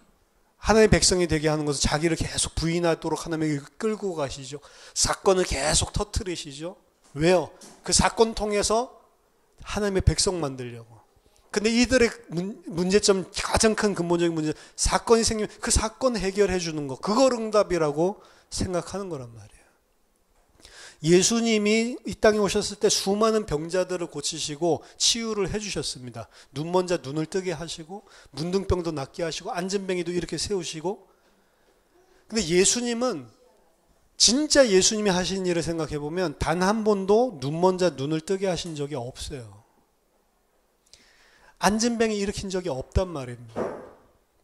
하나님의 백성이 되게 하는 것은 자기를 계속 부인하도록 하나님에게 끌고 가시죠. 사건을 계속 터뜨리시죠. 왜요? 그 사건 통해서 하나님의 백성 만들려고. 근데 이들의 문제점, 가장 큰 근본적인 문제, 사건이 생기면 그 사건 해결해 주는 거, 그걸 응답이라고 생각하는 거란 말이에요. 예수님이 이 땅에 오셨을 때 수많은 병자들을 고치시고 치유를 해주셨습니다. 눈먼 자 눈을 뜨게 하시고, 문둥병도 낫게 하시고, 앉은뱅이도 이렇게 세우시고. 근데 예수님은, 진짜 예수님이 하신 일을 생각해 보면 단 한 번도 눈먼 자 눈을 뜨게 하신 적이 없어요. 앉은뱅이 일으킨 적이 없단 말입니다.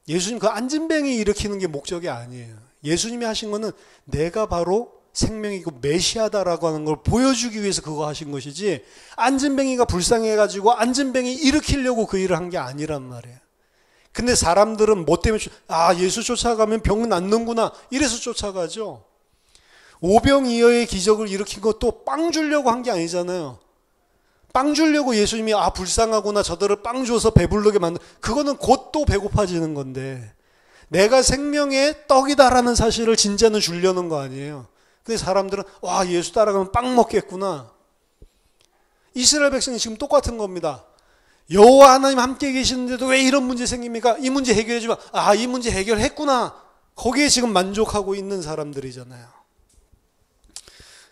예수님 그 앉은뱅이 일으키는 게 목적이 아니에요. 예수님이 하신 거는 내가 바로 생명이고 메시아다라고 하는 걸 보여주기 위해서 그거 하신 것이지, 앉은뱅이가 불쌍해가지고 앉은뱅이 일으키려고 그 일을 한 게 아니란 말이에요. 근데 사람들은 뭐 때문에 예수 쫓아가면 병은 낫는구나 이래서 쫓아가죠. 오병이어의 기적을 일으킨 것도 빵 주려고 한 게 아니잖아요. 빵 주려고 예수님이 불쌍하구나 저들을 빵 줘서 배부르게 만든, 그거는 곧 또 배고파지는 건데, 내가 생명의 떡이다라는 사실을 진짜는 주려는 거 아니에요. 근데 사람들은 예수 따라가면 빵 먹겠구나. 이스라엘 백성이 지금 똑같은 겁니다. 여호와 하나님 함께 계시는데도 왜 이런 문제 생깁니까? 이 문제 해결해 주면 이 문제 해결했구나. 거기에 지금 만족하고 있는 사람들이잖아요.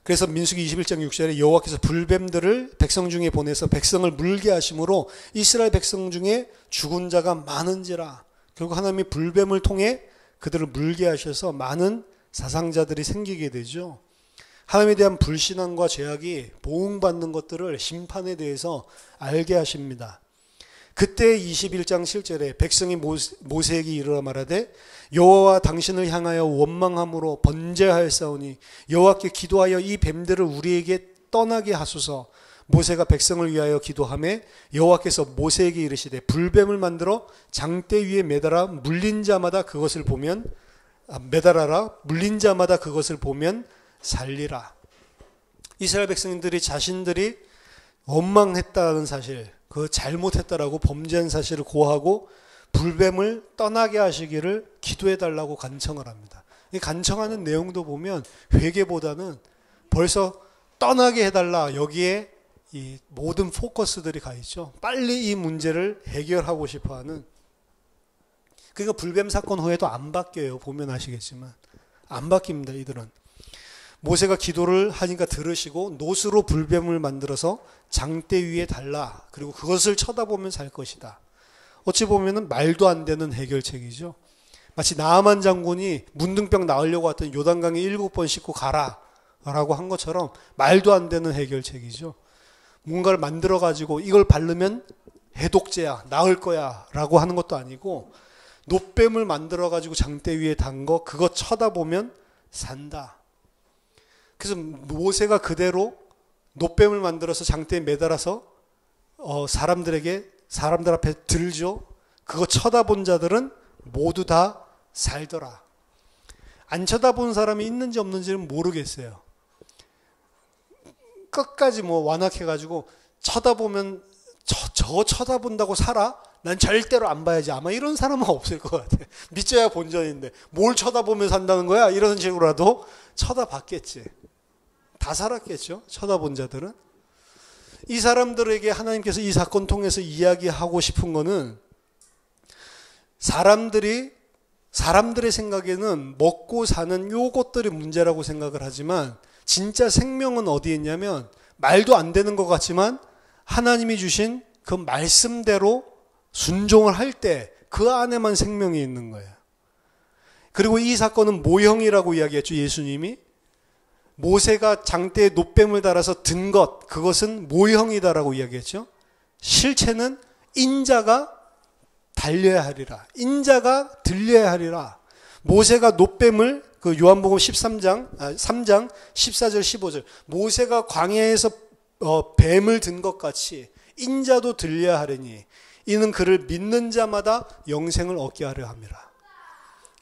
그래서 민수기 21장 6절에 여호와께서 불뱀들을 백성 중에 보내서 백성을 물게 하심으로 이스라엘 백성 중에 죽은 자가 많은지라. 결국 하나님이 불뱀을 통해 그들을 물게 하셔서 많은 사상자들이 생기게 되죠. 하나님에 대한 불신앙과 죄악이 보응받는 것들을 심판에 대해서 알게 하십니다. 그때 21장 7절에 백성이 모세에게 이르러 말하되 여호와와 당신을 향하여 원망함으로 번제하였사오니 여호와께 기도하여 이 뱀들을 우리에게 떠나게 하소서. 모세가 백성을 위하여 기도하매 여호와께서 모세에게 이르시되 불뱀을 만들어 장대 위에 매달아 물린 자마다 그것을 보면 매달아라. 물린 자마다 그것을 보면 살리라. 이스라엘 백성들이 자신들이 원망했다는 사실, 그 잘못했다라고 범죄한 사실을 고하고 불뱀을 떠나게 하시기를 기도해달라고 간청을 합니다. 이 간청하는 내용도 보면 회개보다는 벌써 떠나게 해달라, 여기에 이 모든 포커스들이 가 있죠. 빨리 이 문제를 해결하고 싶어하는. 그러니까 불뱀 사건 후에도 안 바뀌어요. 보면 아시겠지만 안 바뀝니다. 이들은 모세가 기도를 하니까 들으시고 노스로 불뱀을 만들어서 장대 위에 달라, 그리고 그것을 쳐다보면 살 것이다. 어찌 보면은 말도 안 되는 해결책이죠. 마치 나아만 장군이 문둥병 나으려고 했던 요단강에 7번 씻고 가라 라고 한 것처럼 말도 안 되는 해결책이죠. 뭔가를 만들어 가지고 이걸 바르면 해독제야, 나을 거야 라고 하는 것도 아니고, 놋뱀을 만들어 가지고 장대 위에 단 거, 그거 쳐다보면 산다. 그래서 모세가 그대로 놋뱀을 만들어서 장대에 매달아서 사람들 앞에 들죠. 그거 쳐다본 자들은 모두 다 살더라. 안 쳐다본 사람이 있는지 없는지는 모르겠어요. 끝까지 완악해가지고 쳐다보면 저 쳐다본다고 살아? 난 절대로 안 봐야지. 아마 이런 사람은 없을 것 같아. 믿져야 본전인데 뭘 쳐다보며 산다는 거야? 이런 식으로라도 쳐다봤겠지. 다 살았겠죠. 쳐다본 자들은. 이 사람들에게 하나님께서 이 사건 통해서 이야기하고 싶은 거는, 사람들의 생각에는 먹고 사는 요것들이 문제라고 생각을 하지만, 진짜 생명은 어디에 있냐면, 말도 안 되는 것 같지만 하나님이 주신 그 말씀대로 순종을 할 때 그 안에만 생명이 있는 거예요. 그리고 이 사건은 모형이라고 이야기했죠. 예수님이 모세가 장대에 놋뱀을 달아서 든 것, 그것은 모형이다라고 이야기했죠. 실체는 인자가 달려야 하리라, 인자가 들려야 하리라. 모세가 놋뱀을, 그 요한복음 3장 14절 15절, 모세가 광야에서 뱀을 든 것 같이 인자도 들려야 하리니 이는 그를 믿는 자마다 영생을 얻게 하려 함이라.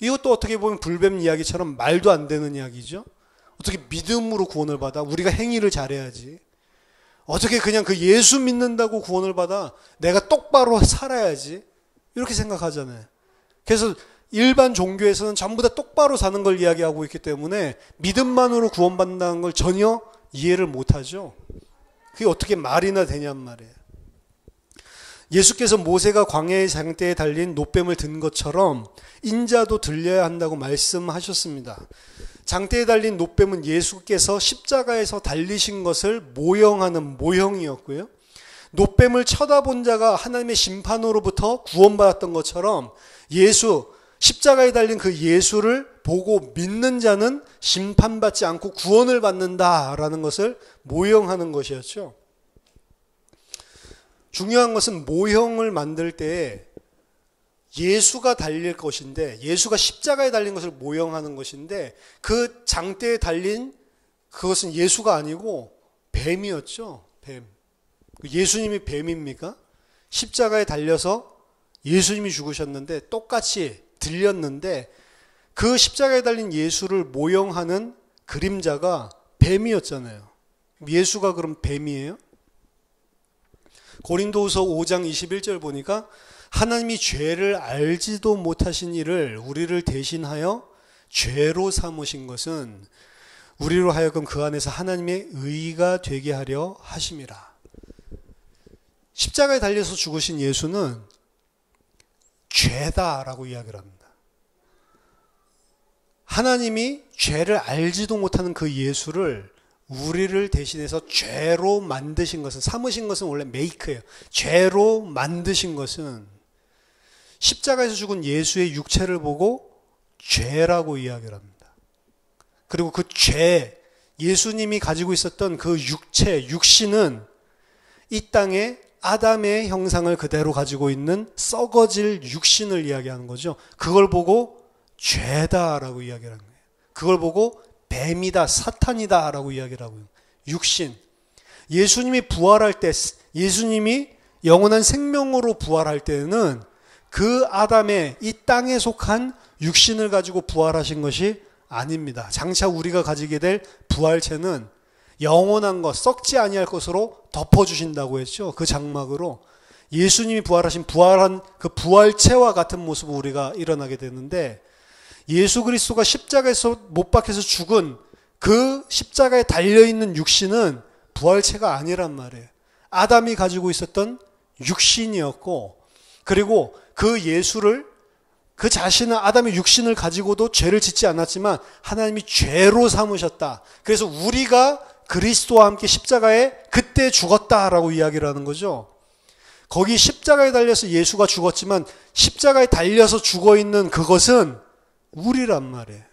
이것도 어떻게 보면 불뱀 이야기처럼 말도 안 되는 이야기죠. 어떻게 믿음으로 구원을 받아? 우리가 행위를 잘해야지. 어떻게 그냥 그 예수 믿는다고 구원을 받아? 내가 똑바로 살아야지. 이렇게 생각하잖아요. 그래서 일반 종교에서는 전부 다 똑바로 사는 걸 이야기하고 있기 때문에 믿음만으로 구원받는다는 걸 전혀 이해를 못하죠. 그게 어떻게 말이나 되냔 말이에요. 예수께서 모세가 광야의 장대에 달린 놋뱀을 든 것처럼 인자도 들려야 한다고 말씀하셨습니다. 장대에 달린 놋뱀은 예수께서 십자가에서 달리신 것을 모형하는 모형이었고요. 놋뱀을 쳐다본 자가 하나님의 심판으로부터 구원받았던 것처럼 십자가에 달린 그 예수를 보고 믿는 자는 심판받지 않고 구원을 받는다라는 것을 모형하는 것이었죠. 중요한 것은 모형을 만들 때 예수가 달릴 것인데, 예수가 십자가에 달린 것을 모형하는 것인데, 그 장대에 달린 그것은 예수가 아니고 뱀이었죠. 뱀. 예수님이 뱀입니까? 십자가에 달려서 예수님이 죽으셨는데 똑같이 들렸는데, 그 십자가에 달린 예수를 모형하는 그림자가 뱀이었잖아요. 예수가 그럼 뱀이에요? 고린도후서 5장 21절 보니까 하나님이 죄를 알지도 못하신 이를 우리를 대신하여 죄로 삼으신 것은 우리로 하여금 그 안에서 하나님의 의가 되게 하려 하심이라. 십자가에 달려서 죽으신 예수는 죄다라고 이야기를 합니다. 하나님이 죄를 알지도 못하는 그 예수를 우리를 대신해서 죄로 만드신 것은, 삼으신 것은 원래 메이크예요. 죄로 만드신 것은 십자가에서 죽은 예수의 육체를 보고 죄라고 이야기를 합니다. 그리고 그 죄, 예수님이 가지고 있었던 그 육신은 이 땅에 아담의 형상을 그대로 가지고 있는 썩어질 육신을 이야기하는 거죠. 그걸 보고 죄다라고 이야기를 하는 거예요. 그걸 보고 뱀이다, 사탄이다 라고 이야기를 하고요. 육신. 예수님이 부활할 때, 예수님이 영원한 생명으로 부활할 때는 그 아담의 이 땅에 속한 육신을 가지고 부활하신 것이 아닙니다. 장차 우리가 가지게 될 부활체는 영원한 것, 썩지 아니할 것으로 덮어주신다고 했죠. 그 장막으로. 예수님이 부활한 그 부활체와 같은 모습을 우리가 일어나게 되는데, 예수 그리스도가 십자가에서 못 박혀서 죽은 그 십자가에 달려있는 육신은 부활체가 아니란 말이에요. 아담이 가지고 있었던 육신이었고, 그리고 그 예수를, 그 자신은 아담의 육신을 가지고도 죄를 짓지 않았지만 하나님이 죄로 삼으셨다. 그래서 우리가 그리스도와 함께 십자가에 그때 죽었다라고 이야기를 하는 거죠. 거기 십자가에 달려서 예수가 죽었지만 십자가에 달려서 죽어있는 그것은 우리란 말이에요.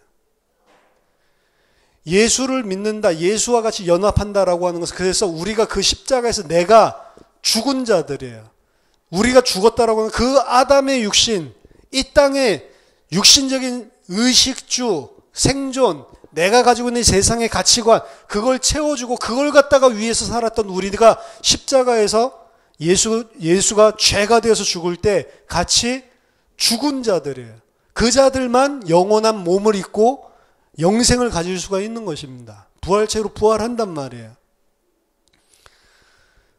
예수를 믿는다, 예수와 같이 연합한다라고 하는 것은, 그래서 우리가 그 십자가에서 내가 죽은 자들이에요. 우리가 죽었다라고 하는 그 아담의 육신, 이 땅의 육신적인 의식주, 생존, 내가 가지고 있는 세상의 가치관, 그걸 채워주고 그걸 갖다가 위해서 살았던 우리가 십자가에서 예수가 죄가 되어서 죽을 때 같이 죽은 자들이에요. 그 자들만 영원한 몸을 입고 영생을 가질 수가 있는 것입니다. 부활체로 부활한단 말이에요.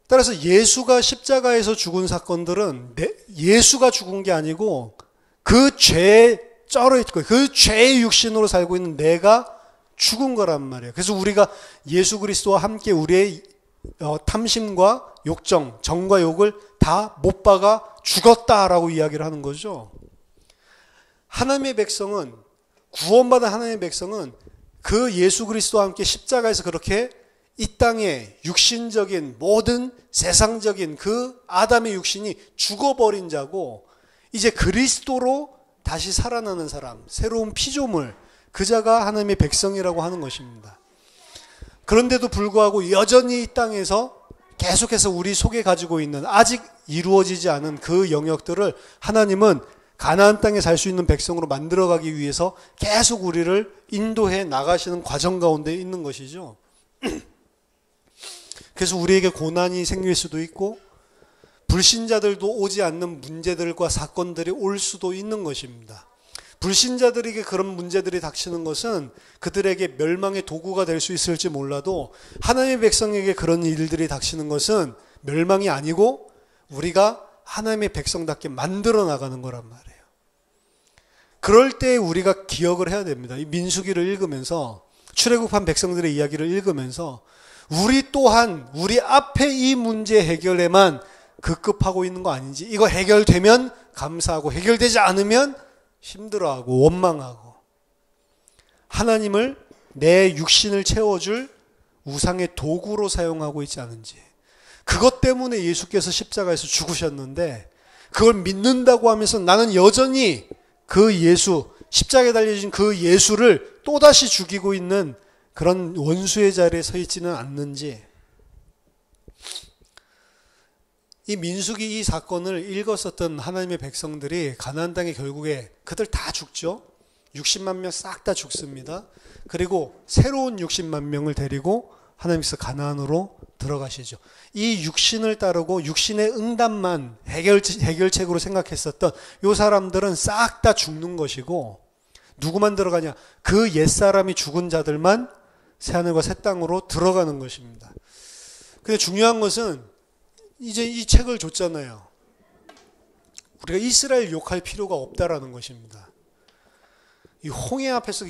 따라서 예수가 십자가에서 죽은 사건들은 예수가 죽은 게 아니고 그 죄에 쩔어 있고 그 죄의 육신으로 살고 있는 내가 죽은 거란 말이에요. 그래서 우리가 예수 그리스도와 함께 우리의 탐심과 욕정, 정과 욕을 다 못 박아 죽었다라고 이야기를 하는 거죠. 하나님의 백성은, 구원받은 하나님의 백성은 그 예수 그리스도와 함께 십자가에서 그렇게 이 땅의 육신적인 모든 세상적인 그 아담의 육신이 죽어버린 자고, 이제 그리스도로 다시 살아나는 사람, 새로운 피조물, 그 자가 하나님의 백성이라고 하는 것입니다. 그런데도 불구하고 여전히 이 땅에서 계속해서 우리 속에 가지고 있는 아직 이루어지지 않은 그 영역들을 하나님은 가나안 땅에 살 수 있는 백성으로 만들어가기 위해서 계속 우리를 인도해 나가시는 과정 가운데 있는 것이죠. 그래서 우리에게 고난이 생길 수도 있고 불신자들도 오지 않는 문제들과 사건들이 올 수도 있는 것입니다. 불신자들에게 그런 문제들이 닥치는 것은 그들에게 멸망의 도구가 될 수 있을지 몰라도 하나님의 백성에게 그런 일들이 닥치는 것은 멸망이 아니고 우리가 하나님의 백성답게 만들어 나가는 거란 말이에요. 그럴 때 우리가 기억을 해야 됩니다. 이 민수기를 읽으면서, 출애굽한 백성들의 이야기를 읽으면서 우리 또한 우리 앞에 이 문제 해결에만 급급하고 있는 거 아닌지, 이거 해결되면 감사하고 해결되지 않으면 힘들어하고 원망하고, 하나님을 내 육신을 채워줄 우상의 도구로 사용하고 있지 않은지, 그것 때문에 예수께서 십자가에서 죽으셨는데 그걸 믿는다고 하면서 나는 여전히 그 예수, 십자가에 달려진 그 예수를 또다시 죽이고 있는 그런 원수의 자리에 서 있지는 않는지. 이 민수기 이 사건을 읽었었던 하나님의 백성들이 가나안 땅에 결국에 그들 다 죽죠. 60만 명 싹 다 죽습니다. 그리고 새로운 60만 명을 데리고 하나님께서 가나안으로 들어가시죠. 이 육신을 따르고 육신의 응답만 해결책으로 생각했었던 이 사람들은 싹 다 죽는 것이고, 누구만 들어가냐? 그 옛사람이 죽은 자들만 새하늘과 새 땅으로 들어가는 것입니다. 근데 중요한 것은 이제 이 책을 줬잖아요. 우리가 이스라엘 욕할 필요가 없다라는 것입니다. 이 홍해 앞에서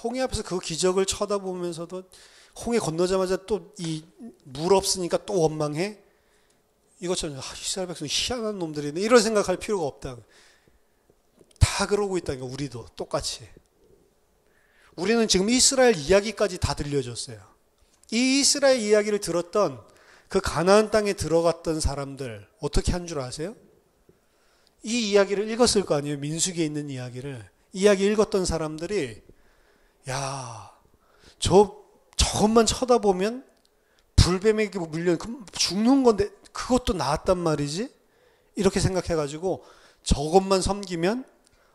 홍해 앞에서 그 기적을 쳐다보면서도 홍해 건너자마자 또 이 물 없으니까 또 원망해? 이것처럼 이스라엘 백성 희한한 놈들이네, 이런 생각할 필요가 없다. 다 그러고 있다니까. 우리도 똑같이. 우리는 지금 이스라엘 이야기까지 다 들려줬어요. 이 이스라엘 이야기를 들었던 그 가나안 땅에 들어갔던 사람들 어떻게 한 줄 아세요? 이 이야기를 읽었을 거 아니에요. 민수기에 있는 이야기를. 이야기 읽었던 사람들이, 야, 저것만 쳐다보면 불뱀에게 물려 죽는 건데 그것도 나았단 말이지? 이렇게 생각해가지고 저것만 섬기면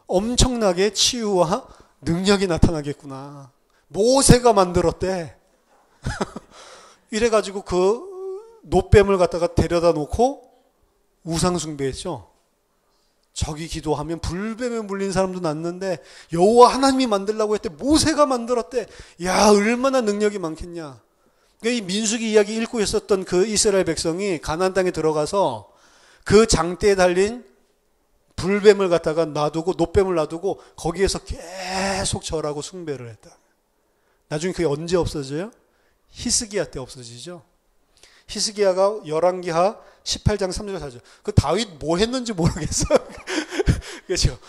엄청나게 치유와 능력이 나타나겠구나. 모세가 만들었대. 이래가지고 그 노뱀을 갖다가 데려다 놓고 우상숭배했죠. 저기 기도하면 불뱀에 물린 사람도 났는데 여호와 하나님이 만들라고 했대. 모세가 만들었대. 야, 얼마나 능력이 많겠냐. 이 민수기 이야기 읽고 있었던 그 이스라엘 백성이 가나안 땅에 들어가서 그 장대에 달린 불뱀을 갖다가 놔두고, 놋뱀을 놔두고 거기에서 계속 절하고 숭배를 했다. 나중에 그게 언제 없어져요? 히스기야 때 없어지죠. 히스기야가 열왕기하 18장 3절 4절. 그 다윗 뭐 했는지 모르겠어요. 그렇죠.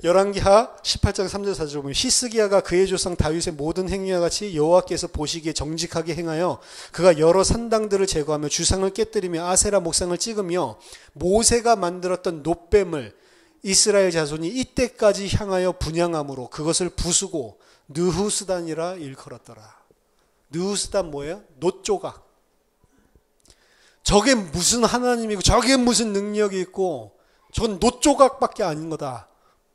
열왕기하 18장 3절 4절 보면 히스기야가 그의 조상 다윗의 모든 행위와 같이 여호와께서 보시기에 정직하게 행하여 그가 여러 산당들을 제거하며 주상을 깨뜨리며 아세라 목상을 찍으며 모세가 만들었던 놋뱀을 이스라엘 자손이 이때까지 향하여 분향함으로 그것을 부수고 느후스단이라 일컬었더라. 느후스단 뭐예요? 놋조각. 저게 무슨 하나님이고 저게 무슨 능력이 있고 저건 놋조각밖에 아닌 거다.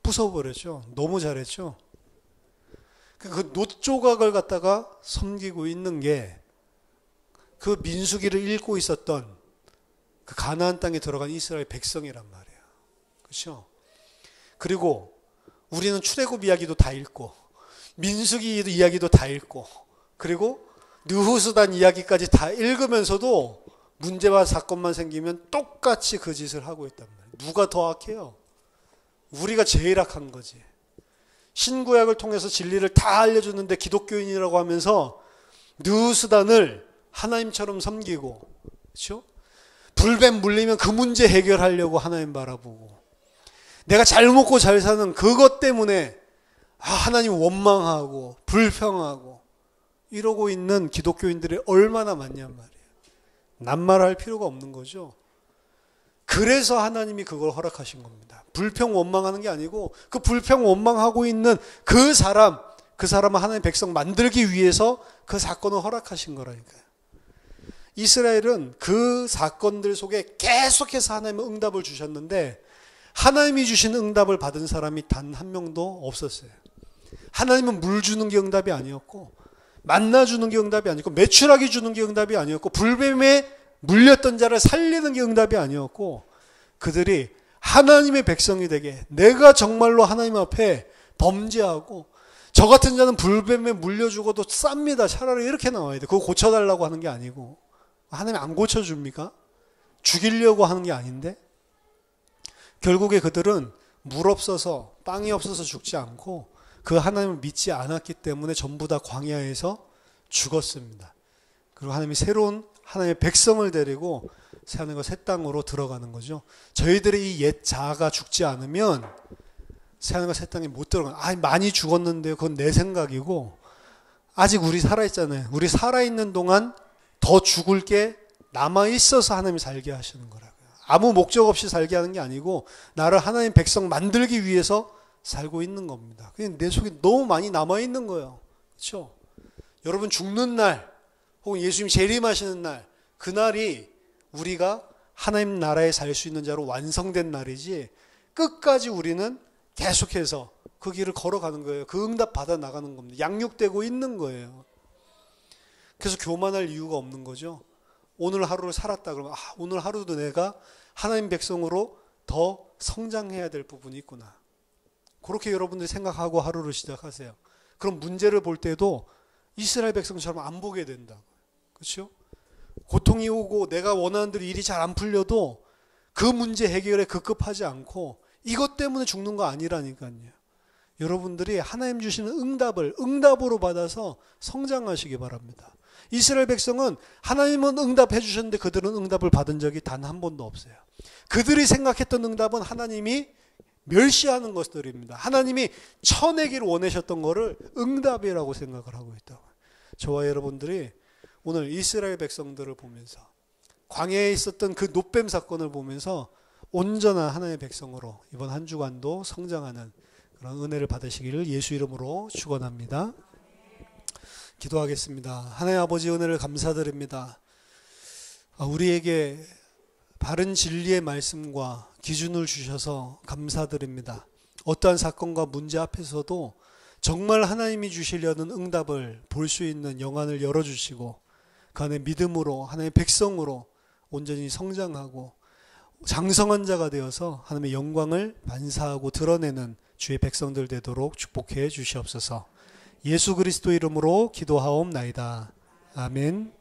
부숴버렸죠. 너무 잘했죠. 그 놋조각을 갖다가 섬기고 있는 게 그 민수기를 읽고 있었던 그 가나안 땅에 들어간 이스라엘 백성이란 말이에요. 그렇죠? 그리고 우리는 출애굽 이야기도 다 읽고 민수기 이야기도 다 읽고 그리고 느후스단 이야기까지 다 읽으면서도 문제와 사건만 생기면 똑같이 그 짓을 하고 있단 말이에요. 누가 더 악해요? 우리가 제일 악한 거지. 신구약을 통해서 진리를 다 알려주는데 기독교인이라고 하면서 느후스단을 하나님처럼 섬기고, 그렇죠? 불뱀 물리면 그 문제 해결하려고 하나님 바라보고, 내가 잘 먹고 잘 사는 그것 때문에 하나님 원망하고 불평하고 이러고 있는 기독교인들이 얼마나 많냔 말이에요. 낱말할 필요가 없는 거죠. 그래서 하나님이 그걸 허락하신 겁니다. 불평 원망하는 게 아니고 그 불평 원망하고 있는 그 사람은 하나님의 백성 만들기 위해서 그 사건을 허락하신 거라니까요. 이스라엘은 그 사건들 속에 계속해서 하나님의 응답을 주셨는데 하나님이 주신 응답을 받은 사람이 단 한 명도 없었어요. 하나님은 물 주는 게 응답이 아니었고 만나 주는 게 응답이 아니었고 메추라기 주는 게 응답이 아니었고 불뱀에 물렸던 자를 살리는 게 응답이 아니었고 그들이 하나님의 백성이 되게 내가 정말로 하나님 앞에 범죄하고 저 같은 자는 불뱀에 물려 죽어도 쌉니다. 차라리 이렇게 나와야 돼. 그거 고쳐달라고 하는 게 아니고 하나님 안 고쳐줍니까? 죽이려고 하는 게 아닌데 결국에 그들은 물 없어서 빵이 없어서 죽지 않고 그 하나님을 믿지 않았기 때문에 전부 다 광야에서 죽었습니다. 그리고 하나님이 새로운 하나님의 백성을 데리고 새하늘과 새 땅으로 들어가는 거죠. 저희들의 이 옛 자아가 죽지 않으면 새하늘과 새 땅에 못 들어가요. 많이 죽었는데요. 그건 내 생각이고 아직 우리 살아있잖아요. 우리 살아있는 동안 더 죽을 게 남아있어서 하나님이 살게 하시는 거라고요. 아무 목적 없이 살게 하는 게 아니고 나를 하나님 백성 만들기 위해서 살고 있는 겁니다. 그냥 내 속에 너무 많이 남아있는 거예요. 그렇죠? 여러분 죽는 날 혹은 예수님이 재림하시는 날 그날이 우리가 하나님 나라에 살 수 있는 자로 완성된 날이지 끝까지 우리는 계속해서 그 길을 걸어가는 거예요. 그 응답 받아 나가는 겁니다. 양육되고 있는 거예요. 그래서 교만할 이유가 없는 거죠. 오늘 하루를 살았다 그러면 오늘 하루도 내가 하나님 백성으로 더 성장해야 될 부분이 있구나. 그렇게 여러분들이 생각하고 하루를 시작하세요. 그럼 문제를 볼 때도 이스라엘 백성처럼 안 보게 된다고요. 그렇죠? 고통이 오고 내가 원하는 대로 일이 잘 안 풀려도 그 문제 해결에 급급하지 않고 이것 때문에 죽는 거 아니라니까요. 여러분들이 하나님 주시는 응답으로 받아서 성장하시기 바랍니다. 이스라엘 백성은 하나님은 응답해 주셨는데 그들은 응답을 받은 적이 단 한 번도 없어요. 그들이 생각했던 응답은 하나님이 멸시하는 것들입니다. 하나님이 쳐내기를 원하셨던 것을 응답이라고 생각을 하고 있다고. 저와 여러분들이 오늘 이스라엘 백성들을 보면서 광야에 있었던 그 놋뱀 사건을 보면서 온전한 하나님의 백성으로 이번 한 주간도 성장하는 그런 은혜를 받으시기를 예수 이름으로 축원합니다. 기도하겠습니다. 하나님 아버지 은혜를 감사드립니다. 우리에게 바른 진리의 말씀과 기준을 주셔서 감사드립니다. 어떠한 사건과 문제 앞에서도 정말 하나님이 주시려는 응답을 볼 수 있는 영안을 열어주시고 그 안에 믿음으로 하나님의 백성으로 온전히 성장하고 장성한 자가 되어서 하나님의 영광을 반사하고 드러내는 주의 백성들 되도록 축복해 주시옵소서. 예수 그리스도 이름으로 기도하옵나이다. 아멘.